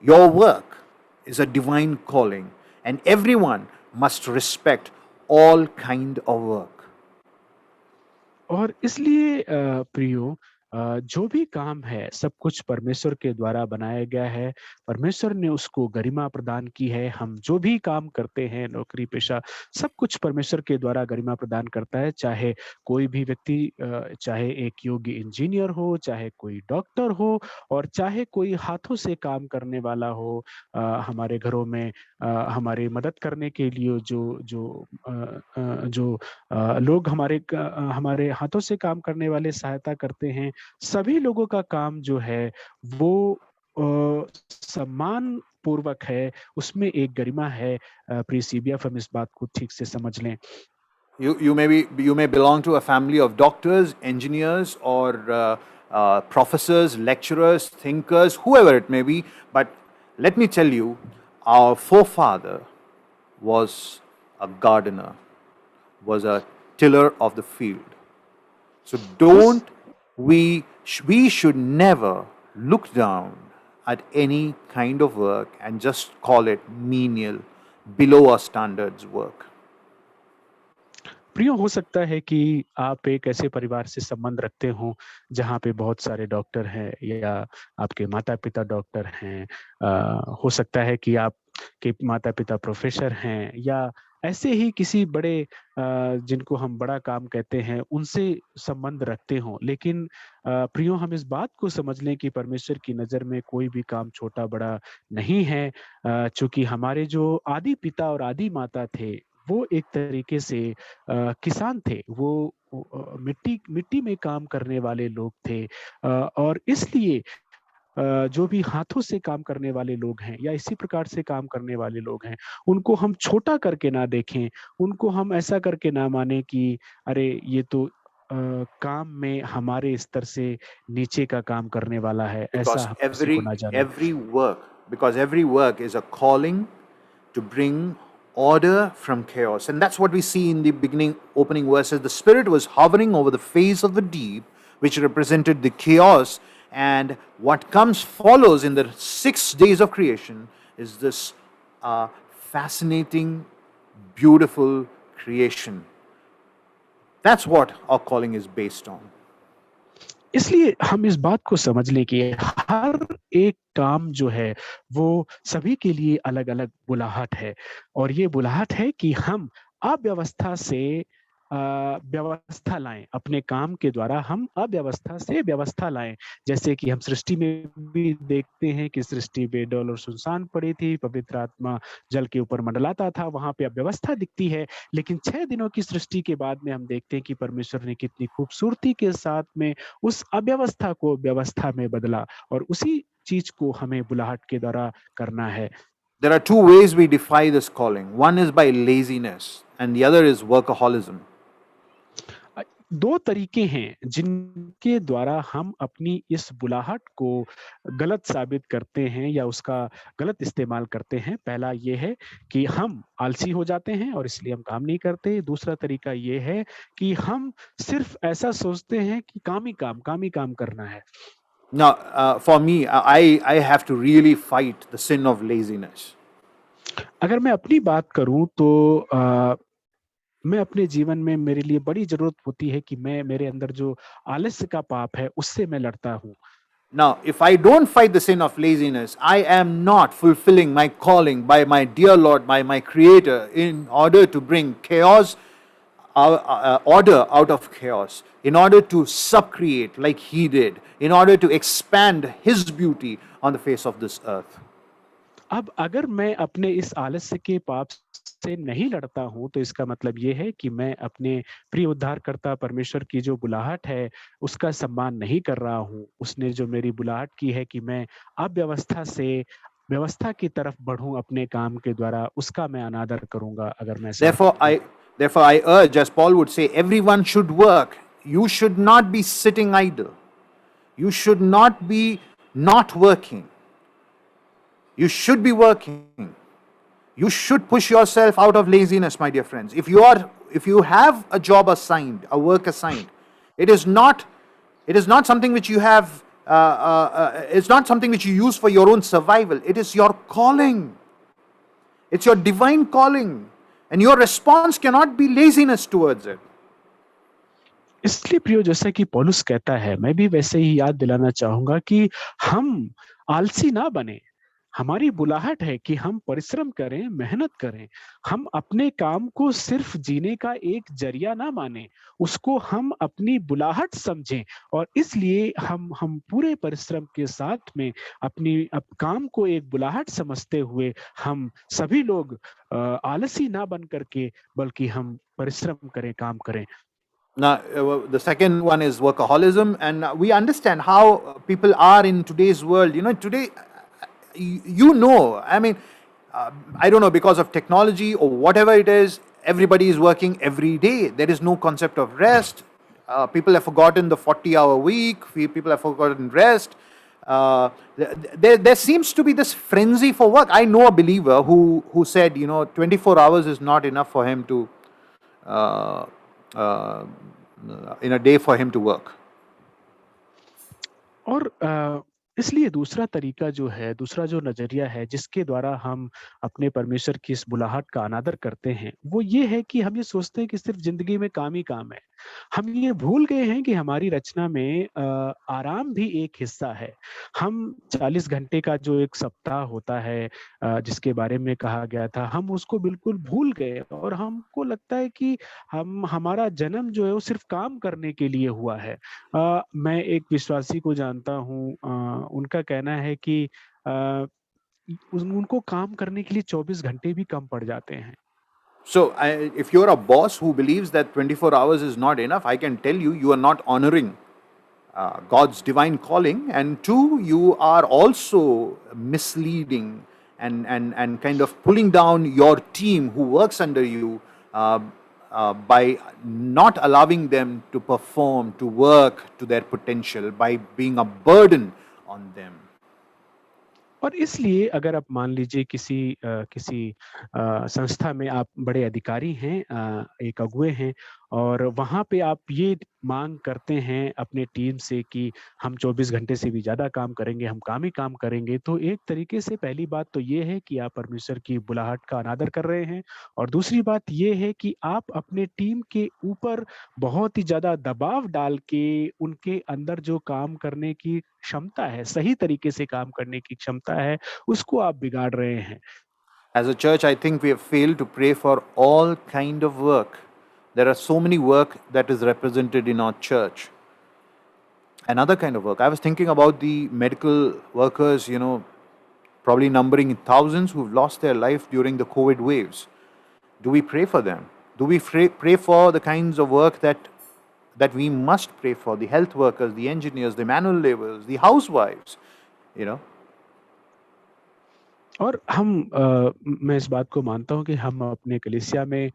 Your work is a divine calling, and everyone must respect all kind of work. और इसलिए प्रियो, जो भी काम है सब कुछ परमेश्वर के द्वारा बनाया गया है। परमेश्वर ने उसको गरिमा प्रदान की है। हम जो भी काम करते हैं, नौकरी पेशा, सब कुछ परमेश्वर के द्वारा गरिमा प्रदान करता है। चाहे कोई भी व्यक्ति चाहे एक योग्य इंजीनियर हो, चाहे कोई डॉक्टर हो, और चाहे कोई हाथों से काम करने वाला हो। हमारे घरों में हमारी मदद करने के लिए जो जो जो लोग हमारे हाथों से काम करने वाले सहायता करते हैं, सभी लोगों का काम जो है वो सम्मान पूर्वक है, उसमें एक गरिमा है। प्रिय सीबीएफ, हम इस बात को ठीक से समझ लें। You may belong to a family of doctors, engineers, or professors, lecturers, thinkers, whoever it may be. But let me tell you, our forefather was a gardener, was a tiller of the field. So don't we should never look down at any kind of work and just call it menial, below our standards work. प्रियो, हो सकता है कि आप एक ऐसे परिवार से संबंध रखते हो जहाँ पे बहुत सारे डॉक्टर हैं, या आपके माता पिता डॉक्टर हैं। हो सकता है कि आप के माता पिता प्रोफेसर हैं, या ऐसे ही किसी बड़े जिनको हम बड़ा काम कहते हैं उनसे संबंध रखते हो। लेकिन प्रियो, हम इस बात को समझ लें कि परमेश्वर की नज़र में कोई भी काम छोटा बड़ा नहीं है। चूंकि हमारे जो आदि पिता और आदि माता थे, वो एक तरीके से किसान थे। वो मिट्टी मिट्टी में काम करने वाले लोग थे। और इसलिए जो भी हाथों से काम करने वाले लोग हैं, या इसी प्रकार से काम करने वाले लोग हैं, उनको हम छोटा करके ना देखें, उनको हम ऐसा करके ना माने कि अरे ये तो काम में हमारे स्तर से नीचे का काम करने वाला है, ऐसा because हम किसी को ना जाने। every work is a calling to bring order from chaos, and that's what we see in the beginning opening verses. The Spirit was hovering over the face of the deep, which represented the chaos, and what comes follows in the 6 days of creation is this fascinating, beautiful creation. That's what our calling is based on. इसलिए हम इस बात को समझ लें कि हर एक काम जो है वो सभी के लिए अलग-अलग बुलाहट है, और ये बुलाहट है कि हम अव्यवस्था से व्यवस्था लाएं। अपने काम के द्वारा हम अव्यवस्था से व्यवस्था लाएं। जैसे कि हम सृष्टि में भी देखते हैं कि सृष्टि बेडौल और सुनसान पड़ी थी, पवित्र आत्मा जल के ऊपर मंडलाता था, वहां पे अव्यवस्था दिखती है। लेकिन 6 दिनों की सृष्टि के बाद में हम देखते हैं कि परमेश्वर ने कितनी खूबसूरती के साथ में उस अव्यवस्था को व्यवस्था में बदला, और उसी चीज को हमें बुलाहट के द्वारा करना है। There are two ways we defy this calling. One is by laziness, and the other is workaholism. 2 तरीके हैं जिनके द्वारा हम अपनी इस बुलाहट को गलत साबित करते हैं, या उसका गलत इस्तेमाल करते हैं। पहला ये है कि हम आलसी हो जाते हैं और इसलिए हम काम नहीं करते। दूसरा तरीका ये है कि हम सिर्फ ऐसा सोचते हैं कि काम ही काम करना है। Now, for me, I have to really fight the sin of laziness. अगर मैं अपनी बात करूं तो मैं अपने जीवन में, मेरे लिए बड़ी ज़रूरत होती है कि मैं मेरे अंदर जो आलस्य का पाप है उससे मैं लड़ता हूँ। Now, if I don't fight the sin of laziness, I am not fulfilling my calling by my dear Lord, by my Creator, in order to bring chaos, order out of chaos, in order to subcreate like He did, in order to expand His beauty on the face of this earth. अब अगर मैं अपने इस आलस्य के पाप से नहीं लड़ता हूँ, तो इसका मतलब ये है कि मैं अपने प्रिय उद्धारकर्ता परमेश्वर की जो बुलाहट है उसका सम्मान नहीं कर रहा हूँ। उसने जो मेरी बुलाहट की है कि मैं अव्यवस्था से व्यवस्था की तरफ बढ़ूं अपने काम के द्वारा, उसका मैं अनादर करूंगा। अगर मैं Therefore, I urge, as Paul would say, everyone should work. You should not be sitting idle. You should not be not working. You should be working. You should push yourself out of laziness, my dear friends. If you have a job assigned, a work assigned, it is not something which you have. It's not something which you use for your own survival. It is your calling. It's your divine calling, and your response cannot be laziness towards it. इसलिए प्रियो, जैसा कि पौलुस कहता है, मैं भी वैसे ही याद दिलाना चाहूँगा कि हम आलसी ना बने। हमारी बुलाहट है कि हम परिश्रम करें, मेहनत करें। हम अपने काम को सिर्फ़ जीने का एक ज़रिया ना मानें, उसको हम अपनी बुलाहट समझें, और इसलिए हम पूरे परिश्रम के साथ में अपनी काम को एक बुलाहट समझते हुए हम सभी लोग आलसी ना बन कर के, बल्कि हम परिश्रम करें, काम करें। Now, the second one is workaholism, and we understand how people are in today's world. You know, today, I mean, I don't know, because of technology or whatever it is, everybody is working every day. There is no concept of rest. People have forgotten the 40-hour week. People have forgotten rest. There seems to be this frenzy for work. I know a believer who said, 24 hours is not enough for him to uh, uh, in a day for him to work. और इसलिए दूसरा तरीका जो है, दूसरा जो नज़रिया है जिसके द्वारा हम अपने परमेश्वर की इस बुलाहट का अनादर करते हैं, वो ये है कि हम ये सोचते हैं कि सिर्फ़ ज़िंदगी में काम ही काम है। हम ये भूल गए हैं कि हमारी रचना में आराम भी एक हिस्सा है। हम 40 घंटे का जो एक सप्ताह होता है, जिसके बारे में कहा गया था, हम उसको बिल्कुल भूल गए, और हमको लगता है कि हमारा जन्म जो है वो सिर्फ़ काम करने के लिए हुआ है। मैं एक विश्वासी को जानता हूँ, उनका कहना है कि अ, उनको काम करने के लिए 24 घंटे भी कम पड़ जाते हैं। So, if you're a boss who believes that 24 hours is not enough, I can tell you, you are not honoring God's divine calling, and two, you are also misleading and kind of pulling down your team who works under you by not allowing them to perform, to work to their potential, by being a burden on them. और इसलिए अगर आप मान लीजिए किसी संस्था में आप बड़े अधिकारी हैं, एक अगुवे हैं, और वहाँ पे आप ये माँग करते हैं अपने टीम से कि हम 24 घंटे से भी ज़्यादा काम करेंगे, हम काम ही काम करेंगे। तो एक तरीके से पहली बात तो ये है कि आप परमेश्वर की बुलाहट का अनादर कर रहे हैं, और दूसरी बात ये है कि आप अपने टीम के ऊपर बहुत ही ज़्यादा दबाव डाल के उनके अंदर जो काम करने की क्षमता है, सही तरीके से काम करने की क्षमता है, उसको आप बिगाड़ रहे हैं। As a church, I think we have failed to pray for all kind of work. There are so many work that is represented in our church. Another kind of work. I was thinking about the medical workers, probably numbering in thousands who've lost their life during the COVID waves. Do we pray for them? Do we pray for the kinds of work that we must pray for? The health workers, the engineers, the manual laborers, the housewives, you know. और मैं इस बात को मानता हूँ कि हम अपने कलीसिया में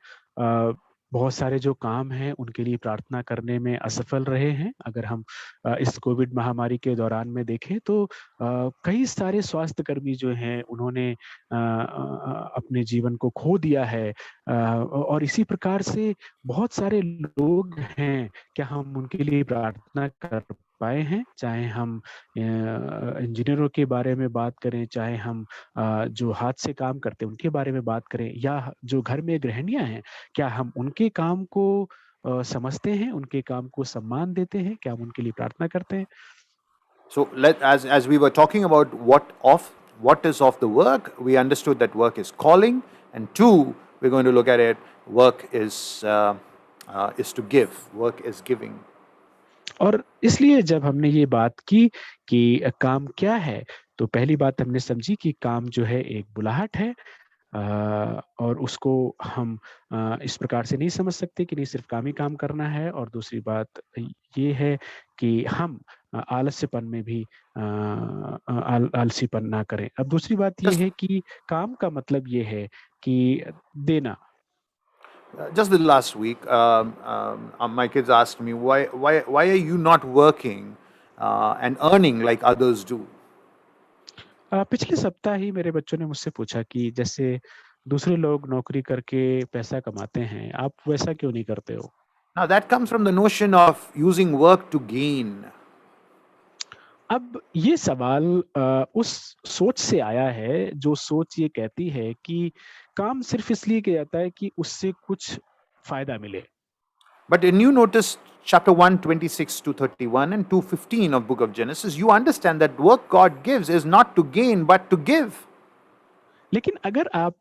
बहुत सारे जो काम हैं उनके लिए प्रार्थना करने में असफल रहे हैं। अगर हम इस कोविड महामारी के दौरान में देखें तो कई सारे स्वास्थ्यकर्मी जो हैं उन्होंने अपने जीवन को खो दिया है, और इसी प्रकार से बहुत सारे लोग हैं, क्या हम उनके लिए प्रार्थना कर पाए हैं? चाहे हम इंजीनियरों के बारे में बात करें, चाहे हम जो हाथ से काम करते हैं उनके बारे में बात करें, या जो घर में गृहिणियाँ हैं, क्या हम उनके काम को समझते हैं, उनके काम को सम्मान देते हैं? क्या हम उनके लिए प्रार्थना करते हैं? So as we were talking about what is of the work, we understood that work is calling, and two, we're going to look at it. Work is to give. Work is giving. और इसलिए जब हमने ये बात की कि काम क्या है, तो पहली बात हमने समझी कि काम जो है एक बुलाहट है, और उसको हम इस प्रकार से नहीं समझ सकते कि नहीं सिर्फ काम ही काम करना है, और दूसरी बात ये है कि हम आलस्यपन में भी आलसीपन ना करें। अब दूसरी बात ये Just है कि काम का मतलब ये है कि देना। just the last week, my kids asked me why are you not working and earning like others do? पिछले सप्ताह ही मेरे बच्चों ने मुझसे पूछा कि जैसे दूसरे लोग नौकरी करके पैसा कमाते हैं, आप वैसा क्यों नहीं करते हो? Now that comes from the notion of using work to gain. अब ये सवाल उस सोच से आया है, जो सोच ये कहती है कि काम सिर्फ इसलिए किया जाता है कि उससे कुछ फ़ायदा मिले। But when you notice chapter 1, 26 to 31 and 2:15 of book of Genesis, you understand that work God gives is not to gain but to give. लेकिन अगर आप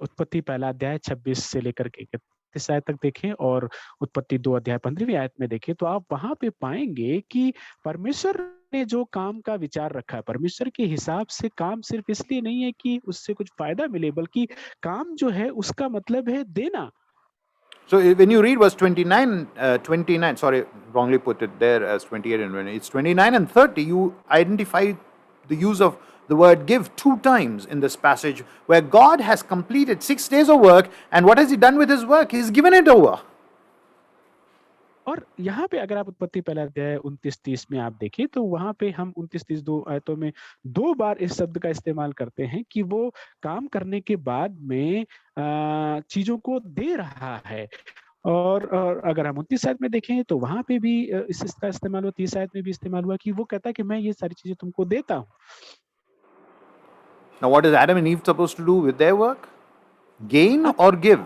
उत्पत्ति पहला अध्याय 26 से लेकर के 31 आयत तक देखें और उत्पत्ति 2 अध्याय 15वीं आयत में देखें, तो आप वहां पे पाएंगे कि परमेश्वर ने जो काम का विचार रखा है, परमेश्वर के हिसाब से काम सिर्फ इसलिए नहीं है कि उससे कुछ फायदा मिले, बल्कि काम जो है उसका मतलब है देना। So when you read verse 29, sorry, wrongly put it there as 28 and 20, it's 29 and 30, you identify the use of the word give 2 times in this passage, where God has completed 6 days of work, and what has He done with His work? He's given it over. और यहाँ पे अगर आप उत्पत्ति पहला अध्याय 29-30 में आप देखें, तो वहां पे हम 29-30 दो आयतों में 2 बार इस शब्द का इस्तेमाल करते हैं कि वो काम करने के बाद में चीजों को दे रहा है। और अगर हम 29 आयत में देखें तो वहां पे भी इसका इस्तेमाल हुआ, 30 आयत में भी इस्तेमाल हुआ कि वो कहता है कि मैं ये सारी चीजें तुमको देता हूँ। Now, what is Adam and Eve supposed to do with their work? Gain or give?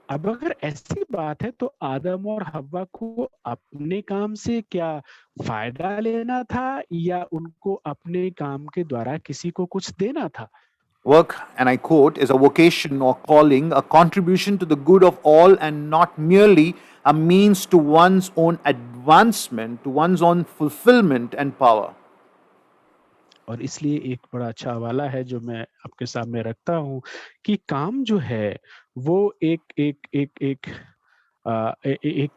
अब अगर ऐसी बात है तो आदम और हव्वा को अपने काम से क्या फायदा लेना था या उनको अपने काम के द्वारा किसी को कुछ देना था? Work, and I quote, is a vocation or calling, a contribution to the good of all, and not merely a means to one's own advancement, to one's own fulfillment and power. और इसलिए एक बड़ा अच्छा हवाला है जो मैं आपके सामने रखता हूँ कि काम जो है वो एक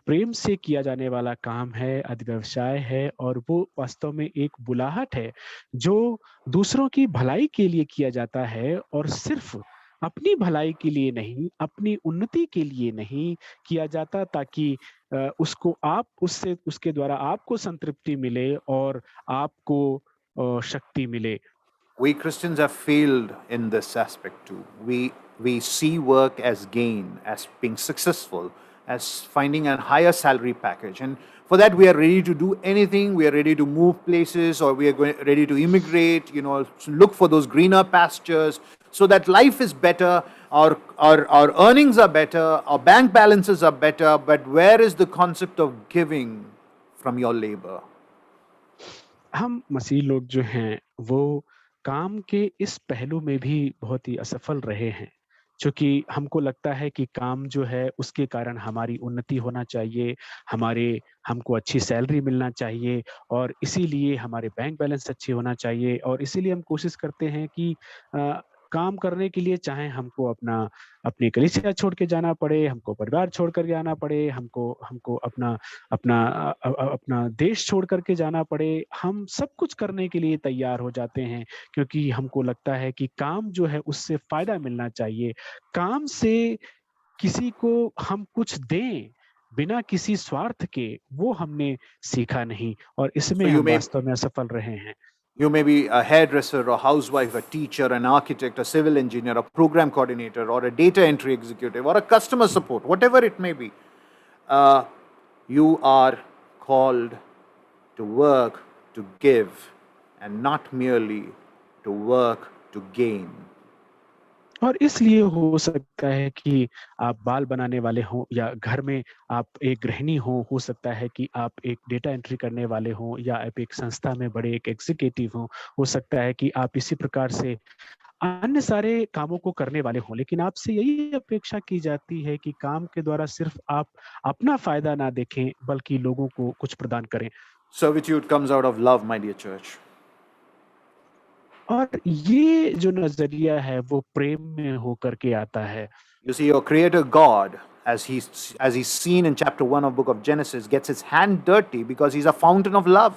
प्रेम से किया जाने वाला काम है, व्यवसाय है, और वो वास्तव में एक बुलाहट है जो दूसरों की भलाई के लिए किया जाता है, और सिर्फ अपनी भलाई के लिए नहीं, अपनी उन्नति के लिए नहीं किया जाता, ताकि उसके द्वारा आपको संतृप्ति मिले और आपको शक्ति मिले। We Christians have failed in this aspect too. We see work as gain, as being successful, as finding a higher salary package, and for that we are ready to do anything. We are ready to move places, or we are ready to immigrate. Look for those greener pastures, so that life is better. Our earnings are better. Our bank balances are better. But where is the concept of giving from your labor? हम मसीह लोग जो हैं वो काम के इस पहलू में भी बहुत ही असफल रहे हैं, क्योंकि हमको लगता है कि काम जो है उसके कारण हमारी उन्नति होना चाहिए, हमको अच्छी सैलरी मिलना चाहिए, और इसीलिए हमारे बैंक बैलेंस अच्छे होना चाहिए, और इसीलिए हम कोशिश करते हैं कि काम करने के लिए चाहे हमको अपनी कलीसिया छोड़ के जाना पड़े, हमको परिवार छोड़ कर जाना पड़े, हमको अपना देश छोड़ करके जाना पड़े, हम सब कुछ करने के लिए तैयार हो जाते हैं, क्योंकि हमको लगता है कि काम जो है उससे फायदा मिलना चाहिए। काम से किसी को हम कुछ दें बिना किसी स्वार्थ के, वो हमने सीखा नहीं, और इसमें So you हम may वास्तव में असफल रहे हैं। You may be a hairdresser, a housewife, a teacher, an architect, a civil engineer, a program coordinator, or a data entry executive, or a customer support, whatever it may be. You are called to work to give, and not merely to work to gain. और इसलिए हो सकता है कि आप बाल बनाने वाले हों, या घर में आप एक गृहिणी हो सकता है कि आप एक डेटा एंट्री करने वाले हों, या आप एक संस्था में बड़े एक एग्जीक्यूटिव हों, हो सकता है कि आप इसी प्रकार से अन्य सारे कामों को करने वाले हों, लेकिन आपसे यही अपेक्षा की जाती है कि काम के द्वारा सिर्फ आप अपना फायदा ना देखें, बल्कि लोगों को कुछ प्रदान करें। Servitude comes out of love, my dear church. और ये जो नजरिया है वो प्रेम में होकर के आता है। You see, your creator God, as he's seen in chapter 1 of book of Genesis, gets his hand dirty because he's a fountain of love.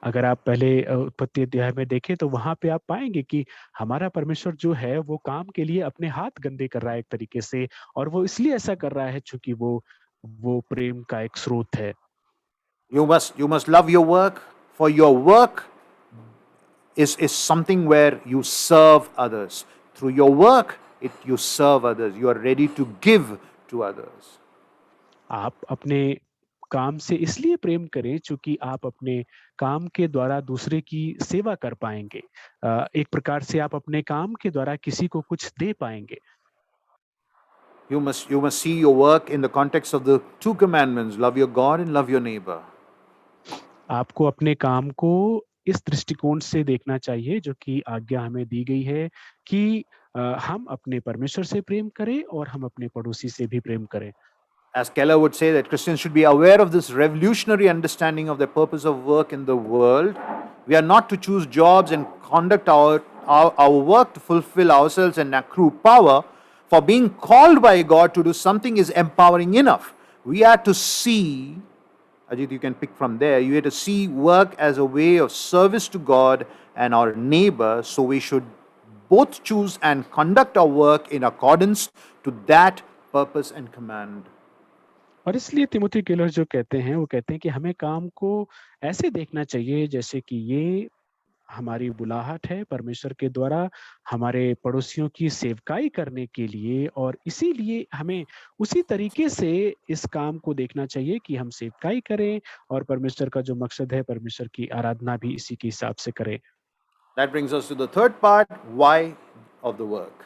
अगर आप पहले उत्पत्ति अध्याय में देखें तो वहां पे आप पाएंगे कि हमारा परमेश्वर जो है वो काम के लिए अपने हाथ गंदे कर रहा है एक तरीके से, और वो इसलिए ऐसा कर रहा है क्योंकि वो प्रेम का एक स्रोत है। You must love your work, for your work is something where you serve others. Through your work, you serve others. You are ready to give to others. आप अपने काम से इसलिए प्रेम करें क्योंकि आप अपने काम के द्वारा दूसरे की सेवा कर पाएंगे। एक प्रकार से आप अपने काम के द्वारा किसी को कुछ दे पाएंगे। You must see your work in the context of the two commandments: love your God and love your neighbor. आपको अपने काम को इस दृष्टिकोण से देखना चाहिए जो कि आज्ञा हमें दी गई है कि हम अपने परमेश्वर से प्रेम करें और हम अपने पड़ोसी से भी प्रेम करें। As Keller would say, that Christians should be aware of this revolutionary understanding of the purpose of work in the world. We are not to choose jobs and conduct our work to fulfill ourselves and accrue power. For being called by God to do something is empowering enough. We are to see, Ajit, you can pick from there, you are to see work as a way of service to God and our neighbor. So we should both choose and conduct our work in accordance to that purpose and command. और इसलिए तिमोथी केलर जो कहते हैं वो कहते हैं कि हमें काम को ऐसे देखना चाहिए जैसे कि ये हमारी बुलाहट है परमेश्वर के द्वारा हमारे पड़ोसियों की सेवकाई करने के लिए, और इसीलिए हमें उसी तरीके से इस काम को देखना चाहिए कि हम सेवकाई करें और परमेश्वर का जो मकसद है परमेश्वर की आराधना भी इसी के हिसाब से करें। That brings us to the third part, why of the work.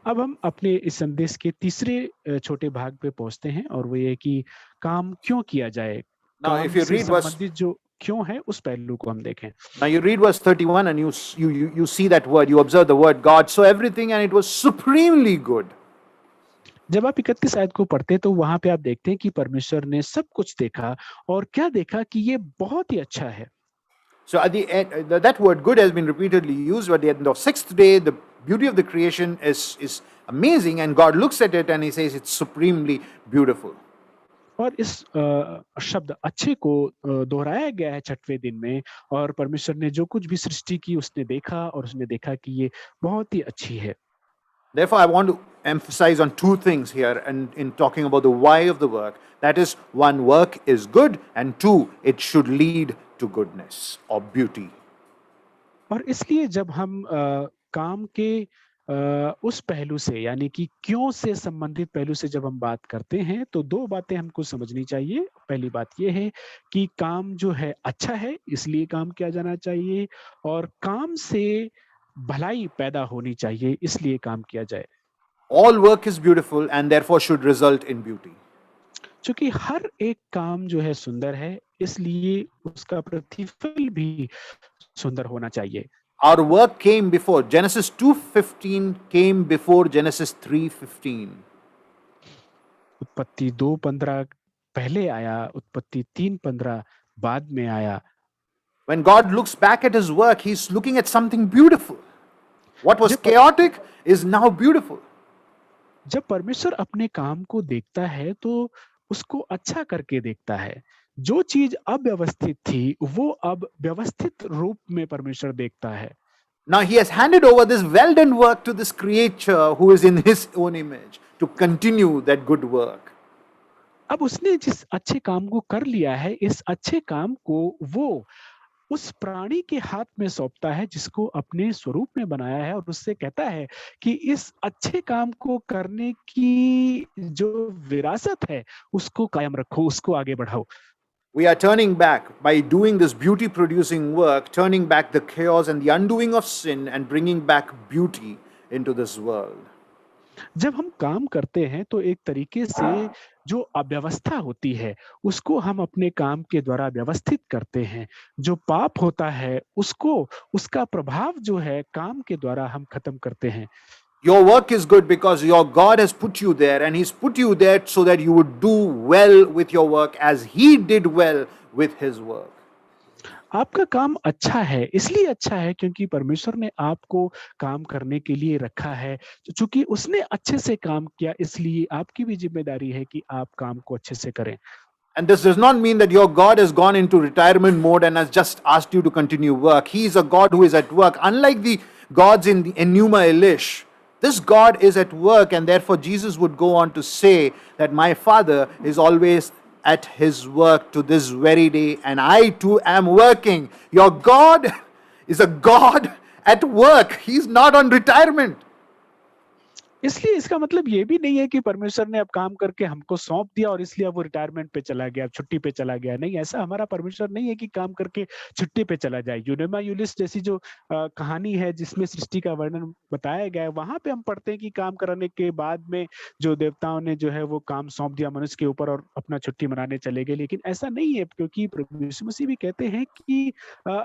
अब हम अपने इस संदेश के तीसरे छोटे भाग पे पहुंचते हैं और वो ये कि काम क्यों किया जाए। Now, काम if you से read verse, संबंधित जो क्यों है उस पहलू को हम देखें। now you read verse 31 and you see that word, you observe the word God saw everything and it was supremely good. जब आप 31 आयत को पढ़ते हैं तो वहां पे आप देखते हैं कि परमेश्वर ने सब कुछ देखा और क्या देखा कि ये बहुत ही अच्छा है। So at the end, that word good has been repeatedly used, but at the sixth day, the beauty of the creation is amazing, and God looks at it and He says it's supremely beautiful. और इस शब्द अच्छे को दोहराया गया है छठवें दिन में, और परमेश्वर ने जो कुछ भी सृष्टि की उसने देखा और उसने देखा कि ये बहुत ही अच्छी है। Therefore, I want to emphasize on two things here and in talking about the why of the work. That is, one, work is good, and two, it should lead to goodness or beauty. और इसलिए जब हम काम के उस पहलू से यानी कि क्यों से संबंधित पहलू से जब हम बात करते हैं तो दो बातें हमको समझनी चाहिए। पहली बात यह है कि काम जो है अच्छा है इसलिए काम किया जाना चाहिए, और काम से भलाई पैदा होनी चाहिए इसलिए काम किया जाए। All work is beautiful and therefore should result in beauty. क्योंकि हर एक काम जो है सुंदर है इसलिए उसका प्रतिफल भी सुंदर होना चाहिए। Our work came before. Genesis 2:15 came before Genesis 3:15. उत्पत्ति 2:15 पहले आया, उत्पत्ति 3:15 बाद में आया। When God looks back at His work, He's looking at something beautiful. What was chaotic is now beautiful. जब परमेश्वर अपने काम को देखता है तो उसको अच्छा करके देखता है। जो चीज अव्यवस्थित थी वो अब व्यवस्थित रूप में परमेश्वर देखता है। Now He has handed over this well done work to this creature who is in His own image to continue that good work. अब उसने जिस अच्छे काम को कर लिया है, इस अच्छे काम को वो उस प्राणी के हाथ में सौंपता है जिसको अपने स्वरूप में बनाया है, और उससे कहता है कि इस अच्छे काम को करने की जो विरासत है उसको कायम रखो, उसको आगे बढ़ाओ। We are turning back by doing this beauty producing work, turning back the chaos and the undoing of sin and bringing back beauty into this world. जब हम काम करते हैं तो एक तरीके से जो अव्यवस्था होती है उसको हम अपने काम के द्वारा व्यवस्थित करते हैं। जो पाप होता है उसको उसका प्रभाव जो है काम के द्वारा हम खत्म करते हैं। Your work is good because your God has put you there, and He's put you there so that you would do well with your work as He did well with His work. आपका काम अच्छा है इसलिए अच्छा है क्योंकि परमेश्वर ने आपको काम करने के लिए रखा है। चूंकि उसने अच्छे से काम किया इसलिए आपकी भी जिम्मेदारी है कि आप काम को अच्छे से करें। And this does not mean that your God has gone into retirement mode and has just asked you to continue work. He is a God who is at work. Unlike the gods in the Enuma Elish, this God is at work, and therefore Jesus would go on to say that my Father is always at His work to this very day, and I too am working. Your God is a God at work. He's not on retirement. इसलिए इसका मतलब ये भी नहीं है कि परमेश्वर ने अब काम करके हमको सौंप दिया और इसलिए अब वो रिटायरमेंट पे चला गया, छुट्टी पे चला गया। नहीं, ऐसा हमारा परमेश्वर नहीं है कि काम करके छुट्टी पे चला जाए। यूनेमा यूलिस जैसी जो कहानी है जिसमें सृष्टि का वर्णन बताया गया है, वहाँ पे हम पढ़ते हैं कि काम करने के बाद में जो देवताओं ने जो है वो काम सौंप दिया मनुष्य के ऊपर और अपना छुट्टी मनाने चले गए। लेकिन ऐसा नहीं है, क्योंकि प्रभु यीशु मसीह भी कहते हैं कि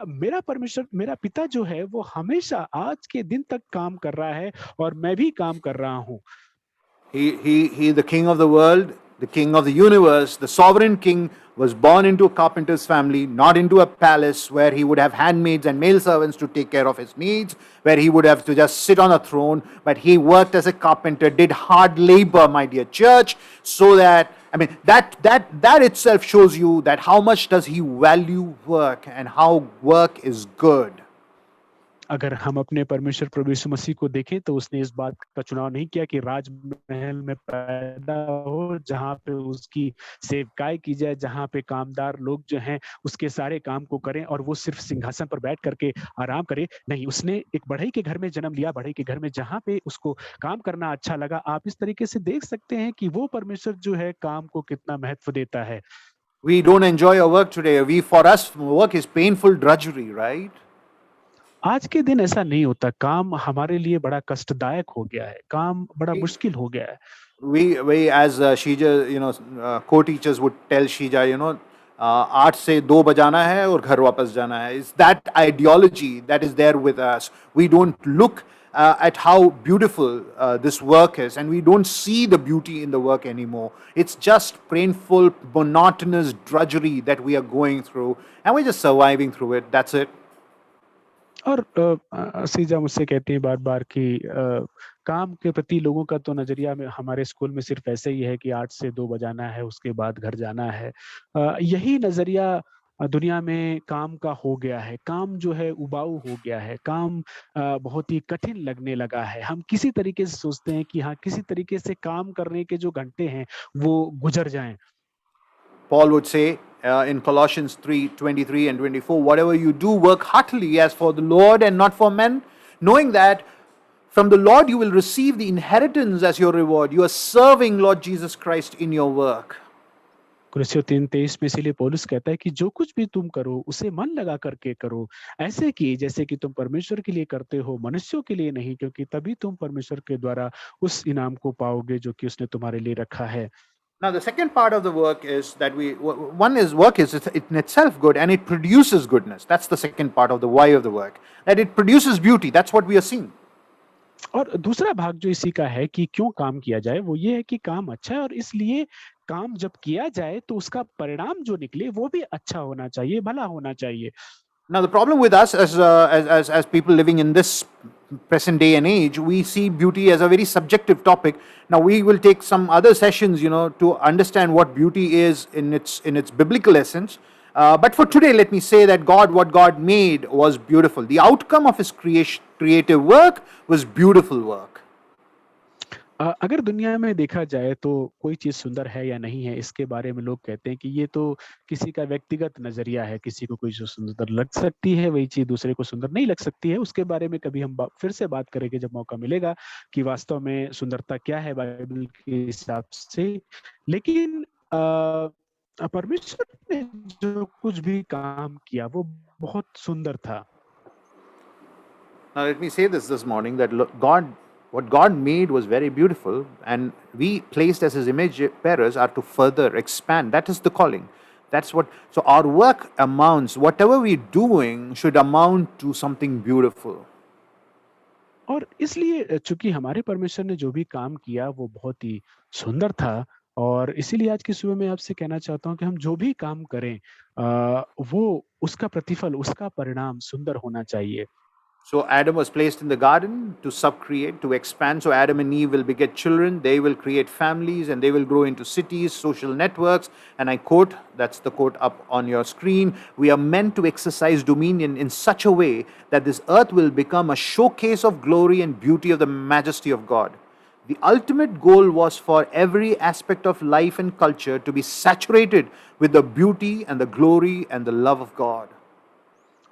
मेरा परमेश्वर, मेरा पिता जो है वो हमेशा आज के दिन तक काम कर रहा है और मैं भी काम कर रहा हूँ। He, the king of the world, the king of the universe, the sovereign king, was born into a carpenter's family, not into a palace where he would have handmaids and male servants to take care of his needs, where he would have to just sit on a throne. But he worked as a carpenter, did hard labor, my dear church, so that, I mean, that itself shows you that how much does he value work and how work is good. अगर हम अपने परमेश्वर प्रभु यीशु मसीह को देखें तो उसने इस बात का चुनाव नहीं किया कि राजमहल में पैदा हो, जहाँ पे उसकी सेवकाई की जाए, जहाँ पे कामदार लोग जो हैं उसके सारे काम को करें और वो सिर्फ सिंहासन पर बैठ करके आराम करे। नहीं, उसने एक बढ़ई के घर में जन्म लिया, बढ़ई के घर में जहाँ पे उसको काम करना अच्छा लगा। आप इस तरीके से देख सकते हैं कि वो परमेश्वर जो है काम को कितना महत्व देता है। We don't enjoy our work today. For us, work is painful drudgery, right? आज के दिन ऐसा नहीं होता, काम हमारे लिए बड़ा कष्टदायक हो गया है, काम बड़ा मुश्किल हो गया है। We as Shija, co-teachers would tell Shija, 8 से 2 बजाना है और घर वापस जाना है. It's that ideology that is there with us. We don't look at how beautiful this work is, and we don't see the beauty in the work anymore. It's just painful, monotonous drudgery that we are going through, and we're just surviving through it. That's it. और सीजा मुझसे कहती है बार-बार कि काम के प्रति लोगों का तो नज़रिया में हमारे स्कूल में सिर्फ ऐसे ही है कि 8 से 2 बजाना है, उसके बाद घर जाना है। यही नज़रिया दुनिया में काम का हो गया है। काम जो है उबाऊ हो गया है, काम बहुत ही कठिन लगने लगा है। हम किसी तरीके से सोचते हैं कि हाँ, किसी तरीके से काम करने के जो घंटे हैं, वो गुज़र जाएँ। Paul would say in Colossians 3:23 and 24, whatever you do, work heartily as for the Lord and not for men, knowing that from the Lord you will receive the inheritance as your reward. You are serving Lord Jesus Christ in your work. कुरिन्थियों 3:23 में इसीलिए पौलुस कहता है कि जो कुछ भी तुम करो उसे मन लगा करके करो, ऐसे कि जैसे कि तुम परमेश्वर के लिए करते हो, मनुष्यों के लिए नहीं, क्योंकि तभी तुम परमेश्वर के द्वारा उस इनाम को पाओगे जो कि उसने तुम्हारे लिए रखा है। Now, the second part of the work is that one is work is in itself good and it produces goodness. That's the second part of the why of the work. That it produces beauty. That's what we are seeing. और दूसरा भाग जो इसी का है कि क्यों काम किया जाए, वो ये है कि काम अच्छा है और इसलिए काम जब किया जाए तो उसका परिणाम जो निकले वो भी अच्छा होना चाहिए, भला होना चाहिए। Now, the problem with us as people living in this present day and age, we see beauty as a very subjective topic. Now, we will take some other sessions, to understand what beauty is in its biblical essence. But for today, let me say that what God made was beautiful. The outcome of His creative work was beautiful work. अगर दुनिया में देखा जाए तो कोई चीज़ सुंदर है या नहीं है, इसके बारे में लोग कहते हैं कि ये तो किसी का व्यक्तिगत नज़रिया है, किसी को कोई जो सुंदर लग सकती है, वही चीज़ दूसरे को सुंदर नहीं लग सकती है। उसके बारे में कभी हम फिर से बात करेंगे जब मौका मिलेगा कि वास्तव में सुंदरता क्या है बाइबल के हिसाब से। लेकिन परमेश्वर ने जो कुछ भी काम किया वो बहुत सुंदर था। Now, let me say this morning that what God made was very beautiful, and we, placed as His image bearers, are to further expand. That is the calling. That's what. So our work amounts. Whatever we're doing should amount to something beautiful. और इसलिए चूंकि हमारे परमेश्वर ने जो भी काम किया वो बहुत ही सुंदर था और इसीलिए आज की सुबह मैं आपसे कहना चाहता हूँ कि हम जो भी काम करें वो उसका प्रतिफल, उसका परिणाम सुंदर होना चाहिए। So Adam was placed in the garden to subcreate, to expand. So Adam and Eve will beget children. They will create families and they will grow into cities, social networks. And I quote, that's the quote up on your screen. We are meant to exercise dominion in such a way that this earth will become a showcase of glory and beauty of the majesty of God. The ultimate goal was for every aspect of life and culture to be saturated with the beauty and the glory and the love of God.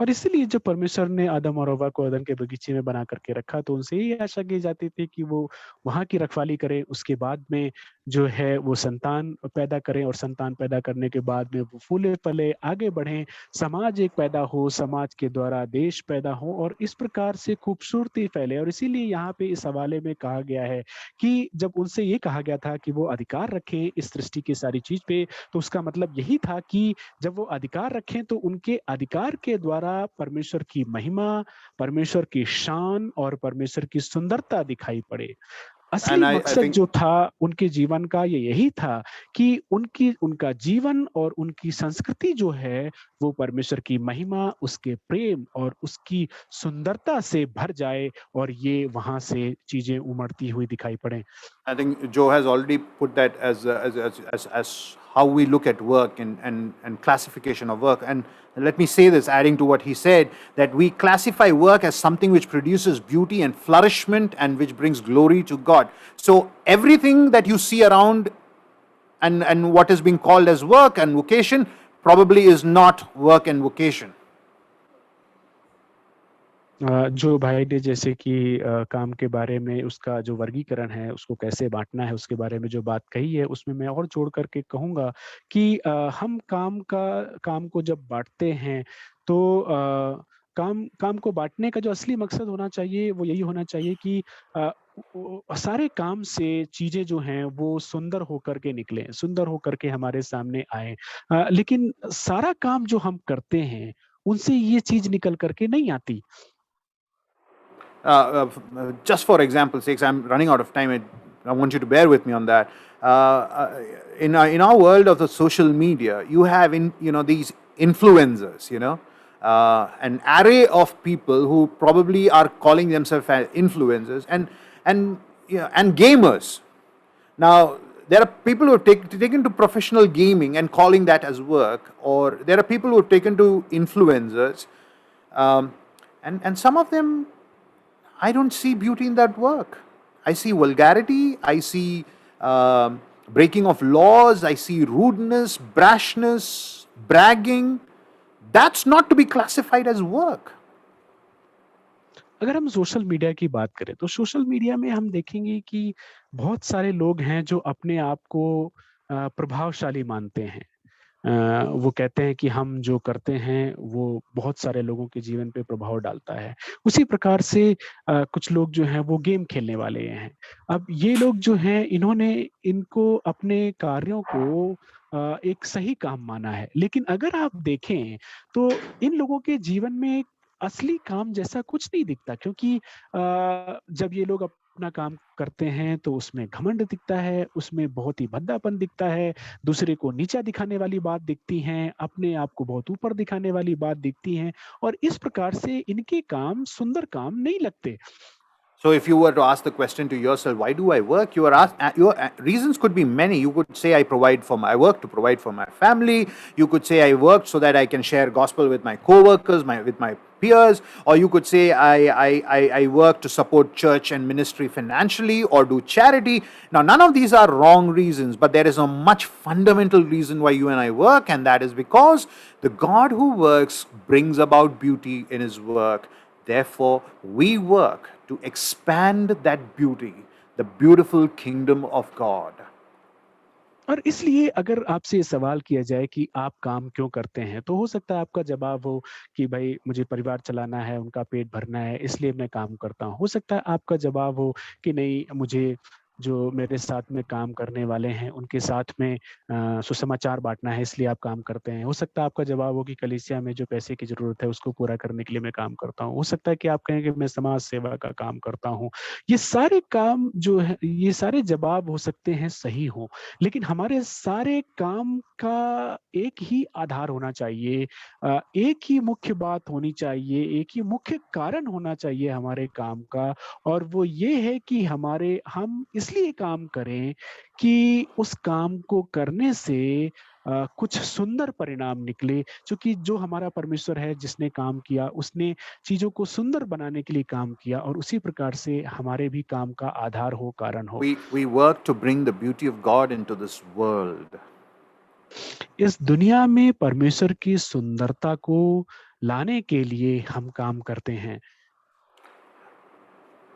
और इसीलिए जब परमेश्वर ने आदम और हव्वा को अदन के बगीचे में बना करके रखा, तो उनसे यही आशा की जाती थी कि वो वहाँ की रखवाली करें, उसके बाद में जो है वो संतान पैदा करें, और संतान पैदा करने के बाद में वो फूले-फले, आगे बढ़ें, समाज एक पैदा हो, समाज के द्वारा देश पैदा हो और इस प्रकार से खूबसूरती फैले। और इसीलिए यहाँ पे इस हवाले में कहा गया है कि जब उनसे ये कहा गया था कि वो अधिकार रखें इस सृष्टि की सारी चीज़ पे, तो उसका मतलब यही था कि जब वो अधिकार रखें तो उनके अधिकार के द्वारा परमेश्वर की महिमा, परमेश्वर की शान और परमेश्वर की सुंदरता दिखाई पड़े। And असली I मकसद think जो था उनके जीवन का ये यही था कि उनका जीवन और उनकी संस्कृति जो है वो परमेश्वर की महिमा, उसके प्रेम और उसकी सुंदरता से भर जाए और ये वहाँ से चीज़ें उमड़ती हुई दिखाई पड़ें। I think Joe has already put that as how we look at work and classification of work. And let me say this, adding to what he said, that we classify work as something which produces beauty and flourishment and which brings glory to God. So everything that you see around and what is being called as work and vocation probably is not work and vocation. जो भाई ने जैसे कि काम के बारे में उसका जो वर्गीकरण है, उसको कैसे बाँटना है, उसके बारे में जो बात कही है, उसमें मैं और जोड़ कर के कहूँगा कि हम काम को जब बाँटते हैं, तो काम काम को बाँटने का जो असली मकसद होना चाहिए, वो यही होना चाहिए कि अ, सारे काम से चीज़ें जो हैं, वो सुंदर होकर के निकलें, सुंदर होकर के हमारे सामने आएँ। लेकिन सारा काम जो हम करते हैं, उनसे ये चीज़ निकल कर के नहीं आती। Just for example's sake, I'm running out of time. I want you to bear with me on that. In our world of the social media, you have these influencers, an array of people who probably are calling themselves as influencers and gamers. Now, there are people who have taken to professional gaming and calling that as work, or there are people who have taken to influencers, and some of them, I don't see beauty in that work. I see vulgarity, I see breaking of laws, I see rudeness, brashness, bragging. That's not to be classified as work. अगर हम सोशल मीडिया की बात करें, तो सोशल मीडिया में हम देखेंगे कि बहुत सारे लोग हैं जो अपने आप को प्रभावशाली मानते हैं। वो कहते हैं कि हम जो करते हैं वो बहुत सारे लोगों के जीवन पे प्रभाव डालता है। उसी प्रकार से कुछ लोग जो हैं वो गेम खेलने वाले हैं। अब ये लोग जो हैं इनको अपने कार्यों को एक सही काम माना है। लेकिन अगर आप देखें तो इन लोगों के जीवन में असली काम जैसा कुछ नहीं दिखता, क्योंकि जब ये लोग अपना काम करते हैं तो उसमें घमंड दिखता है, उसमें बहुत ही भद्दापन दिखता है, दूसरे को नीचा दिखाने वाली बात दिखती हैं, अपने आप को बहुत ऊपर दिखाने वाली बात दिखती हैं और इस प्रकार से इनके काम सुंदर काम नहीं लगते। So, if you were to ask the question to yourself, why do I work? Your reasons could be many. You could say, I work to provide for my family. You could say, I work so that I can share gospel with my co-workers, with my peers. Or you could say, I work to support church and ministry financially or do charity. Now, none of these are wrong reasons, but there is a much fundamental reason why you and I work, and that is because the God who works brings about beauty in his work. Therefore, we work to expand that beauty, the beautiful kingdom of God. और इसलिए अगर आपसे ये सवाल किया जाए कि आप काम क्यों करते हैं, तो हो सकता है आपका जवाब हो कि भाई मुझे परिवार चलाना है, उनका पेट भरना है, इसलिए मैं काम करता हूँ। हो सकता है आपका जवाब हो कि नहीं, मुझे जो मेरे साथ में काम करने वाले हैं, उनके साथ में सुसमाचार बाँटना है, इसलिए आप काम करते हैं। हो सकता है आपका जवाब हो कि कलीसिया में जो पैसे की ज़रूरत है, उसको पूरा करने के लिए मैं काम करता हूँ। हो सकता है कि आप कहें कि मैं समाज सेवा का काम करता हूँ। ये सारे काम जो है, ये सारे जवाब हो सकते हैं सही हों, लेकिन हमारे सारे काम का एक ही आधार होना चाहिए, एक ही मुख्य बात होनी चाहिए, एक ही मुख्य कारण होना चाहिए हमारे काम का, और वो ये है कि हम इसलिए काम करें कि उस काम को करने से कुछ सुंदर परिणाम निकले, क्योंकि जो हमारा परमेश्वर है जिसने काम किया, उसने चीज़ों को सुंदर बनाने के लिए काम किया, और उसी प्रकार से हमारे भी काम का आधार हो, कारण हो। We work to bring the beauty of God into this world. इस दुनिया में परमेश्वर की सुंदरता को लाने के लिए हम काम करते हैं।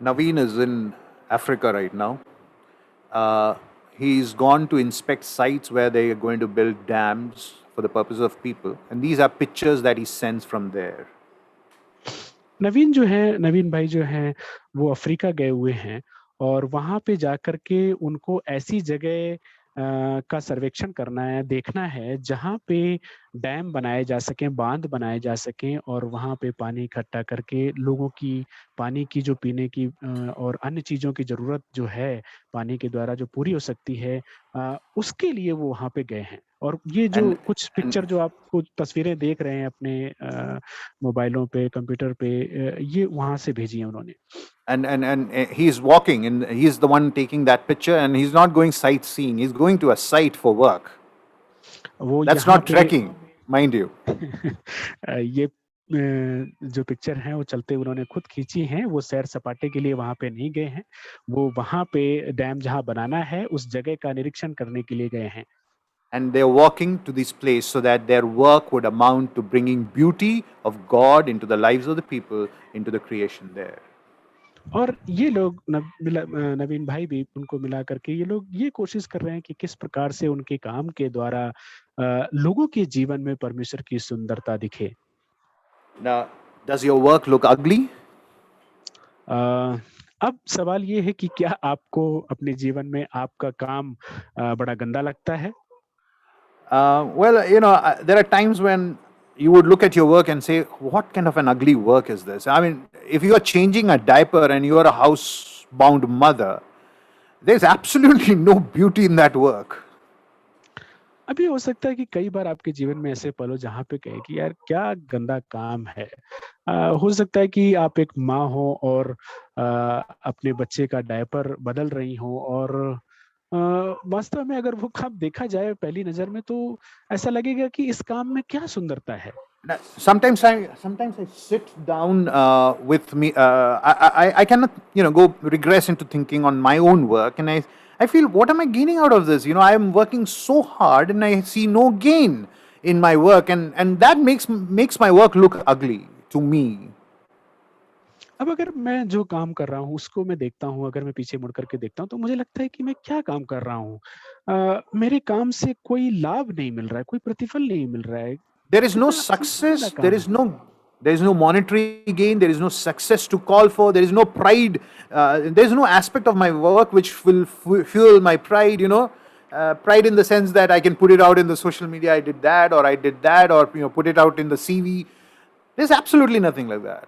Naveen is in Africa right now. Uh, he's gone to inspect sites where they are going to build dams for the purpose of people. And these are pictures that he sends from there. नवीन भाई जो हैं वो अफ्रीका गए हुए हैं और वहां पे जाकर के उनको ऐसी जगह का सर्वेक्षण करना है, देखना है जहां पे डैम बनाए जा सकें, बांध बनाए जा सकें और वहां पे पानी इकट्ठा करके लोगों की पानी की जो पीने की और अन्य चीजों की जरूरत जो है पानी के द्वारा जो पूरी हो सकती है, उसके लिए वो वहां पे गए हैं। और ये जो And, कुछ and पिक्चर जो आपको तस्वीरें देख रहे हैं अपने मोबाइलों पे, कंप्यूटर पे, ये वहां से भेजी है उन्होंने। and he's walking and he's the one taking that picture and he's not going sightseeing, he's going to a site for work. वो That's यहाँ not पे trekking, mind you. ये जो पिक्चर है वो चलते उन्होंने खुद खींची हैं, वो सैर सपाटे के लिए वहां पे नहीं गए हैं, वो वहां पे डैम जहां बनाना है उस जगह का निरीक्षण करने के लिए गए हैं। And they're walking to this place so that their work would amount to bringing beauty of God into the lives of the people, into the creation there. और ये लोग नवीन भाई भी उनको मिला करके ये लोग ये कोशिश कर रहे हैं कि किस प्रकार से उनके काम के द्वारा लोगों के जीवन में परमेश्वर की सुंदरता दिखे। Now, does your work look ugly? अब सवाल ये है कि क्या आपको अपने जीवन में आपका काम बड़ा गंदा लगता है? Well, there are times when you would look at your work and say, what kind of an ugly work is this? I mean, if you are changing a diaper and you are a housebound mother, there's absolutely no beauty in that work. अभी हो सकता है कि कई बार आपके जीवन में ऐसे पल हो जहाँ पे कहे कि यार क्या गंदा काम है। हो सकता है कि आप एक माँ हो और अपने बच्चे का डायपर बदल रही हो और वास्तव में अगर वो काम देखा जाए पहली नजर में तो ऐसा लगेगा कि इस काम में क्या सुंदरता है। Now, sometimes I sit down with me. I cannot go regress into thinking on my own work, and I feel, what am I gaining out of this? I am working so hard and I see no gain in my work, and that makes my work look ugly to me. अब अगर मैं जो काम कर रहा हूँ उसको मैं देखता हूँ, अगर मैं पीछे मुड़ करके देखता हूँ तो मुझे लगता है कि मैं क्या काम कर रहा हूँ। मेरे काम से कोई लाभ नहीं मिल रहा है, कोई प्रतिफल नहीं मिल रहा है। There is no कितना success, गंदा काम है। there is no monetary gain, there is no success to call for, there is no pride, there is no aspect of my work which will fuel my pride, pride in the sense that I can put it out in the social media, I did that, or put it out in the CV. There's absolutely nothing like that.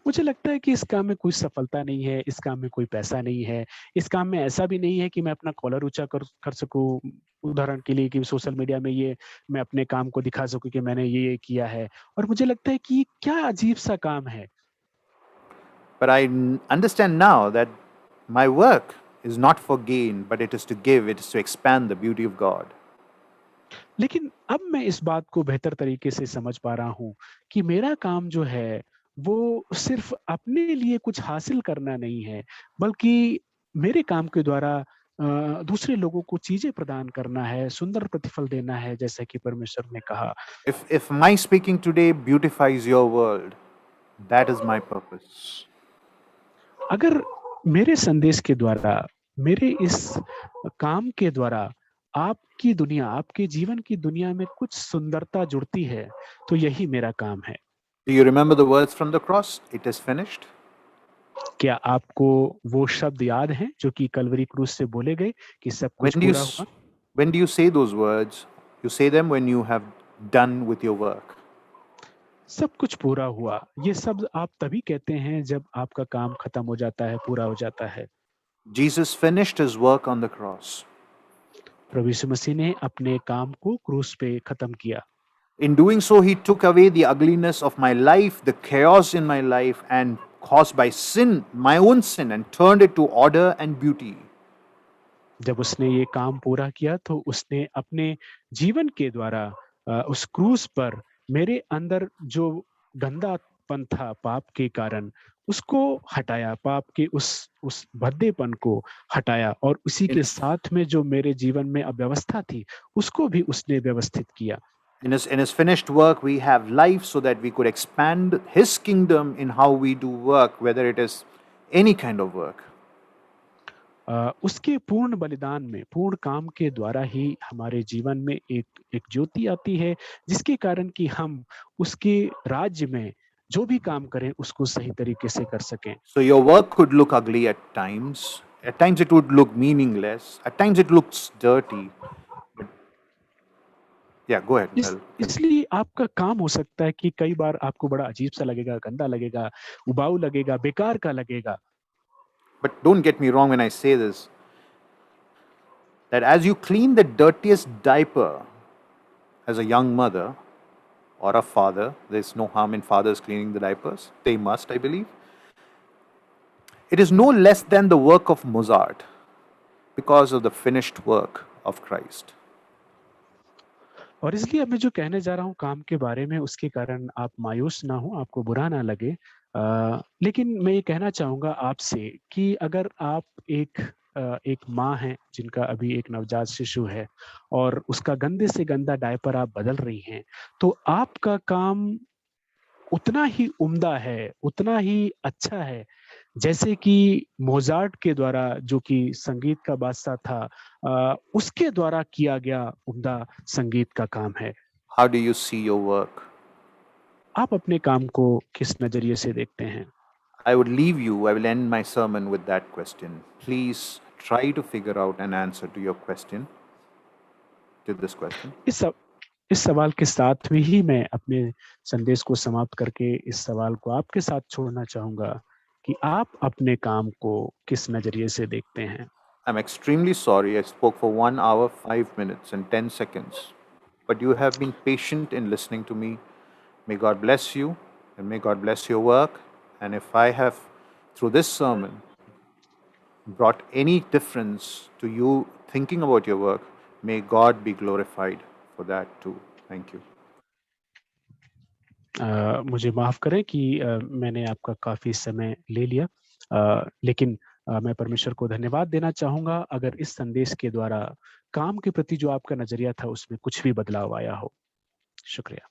मुझे लगता है कि इस काम में कोई सफलता नहीं है, इस काम में कोई पैसा नहीं है, इस काम में ऐसा भी नहीं है कि मैं अपना कॉलर ऊंचा कर सकूं, उदाहरण के लिए कि सोशल मीडिया में ये मैं अपने काम को दिखा सकूं कि मैंने ये किया है। और मुझे लगता है कि ये क्या अजीब सा काम है। But I understand now that my work is not for gain, but it is to give, it is to expand the beauty of God. लेकिन अब मैं इस बात को बेहतर तरीके से समझ पा रहा हूँ कि मेरा काम जो है वो सिर्फ अपने लिए कुछ हासिल करना नहीं है, बल्कि मेरे काम के द्वारा दूसरे लोगों को चीजें प्रदान करना है, सुंदर प्रतिफल देना है, जैसा कि परमेश्वर ने कहा। If my speaking today beautifies your world, that is my purpose. अगर मेरे संदेश के द्वारा, मेरे इस काम के द्वारा आपकी दुनिया, आपके जीवन की दुनिया में कुछ सुंदरता जुड़ती है, तो यही मेरा काम है। Do you remember the words from the cross? It is finished. क्या आपको वो शब्द याद हैं जो कि कलवरी क्रूस से बोले गए कि सब कुछ When do you पूरा s- हुआ? when do you say those words? You say them when you have done with your work. सब कुछ पूरा हुआ। ये शब्द आप तभी कहते हैं जब आपका काम खत्म हो जाता है, पूरा हो जाता है। Jesus finished his work on the cross. प्रभु यीशु मसीह ने अपने काम को क्रूस पे खत्म किया। In doing so, he took away the ugliness of my life, the chaos in my life, and caused by sin, my own sin, and turned it to order and beauty. जब उसने ये काम पूरा किया तो उसने अपने जीवन के द्वारा उस क्रूस पर मेरे अंदर जो गंदापन था पाप के कारण उसको हटाया, पाप के उस भद्देपन को हटाया और उसी के साथ में जो मेरे जीवन में अव्यवस्था थी उसको भी उसने व्यवस्थित किया। In his finished work, we have life so that we could expand his kingdom in how we do work, whether it is any kind of work. उसके पूर्ण बलिदान में, पूर्ण काम के द्वारा ही हमारे जीवन में एक ज्योति आती है, जिसके कारण कि हम उसके राज्य में जो भी काम करें उसको सही तरीके से कर सकें। So your work could look ugly at times. At times it would look meaningless. At times it looks dirty. But yeah, go ahead. इसलिए आपका काम हो सकता है कि कई बार आपको बड़ा अजीब सा लगेगा, गंदा लगेगा, उबाऊ लगेगा, बेकार का लगेगा। But don't get me wrong when I say this, that as you clean the dirtiest diaper as a young mother or a father, there's no harm in fathers cleaning the diapers. They must, I believe. It is no less than the work of Mozart because of the finished work of Christ. और इसलिए अब मैं जो कहने जा रहा हूँ काम के बारे में, उसके कारण आप मायूस ना हो, आपको बुरा ना लगे। लेकिन मैं ये कहना चाहूँगा आपसे कि अगर आप एक माँ हैं जिनका अभी एक नवजात शिशु है और उसका गंदे से गंदा डायपर आप बदल रही हैं, तो आपका काम उतना ही उम्दा है, उतना ही अच्छा है, जैसे कि मोज़ार्ट के द्वारा, जो कि संगीत का बादशाह था, उसके द्वारा किया गया उम्दा संगीत का काम है। How do you see your work? आप अपने काम को किस नज़रिए से देखते हैं? I will end my sermon with that question. Please try to figure out an answer to your question, to this question. इस सवाल के साथ में ही मैं अपने संदेश को समाप्त करके इस सवाल को आपके साथ छोड़ना चाहूँगा कि आप अपने काम को किस नज़रिए से देखते हैं? I'm extremely sorry I spoke for 1 hour, 5 minutes and 10 seconds. But you have been patient in listening to me. May God bless you and may God bless your work. And if I have, through this sermon, brought any difference to you thinking about your work, may God be glorified for that too. Thank you. मुझे माफ़ करें कि मैंने आपका काफ़ी समय ले लिया, लेकिन मैं परमेश्वर को धन्यवाद देना चाहूँगा अगर इस संदेश के द्वारा काम के प्रति जो आपका नज़रिया था उसमें कुछ भी बदलाव आया हो। शुक्रिया।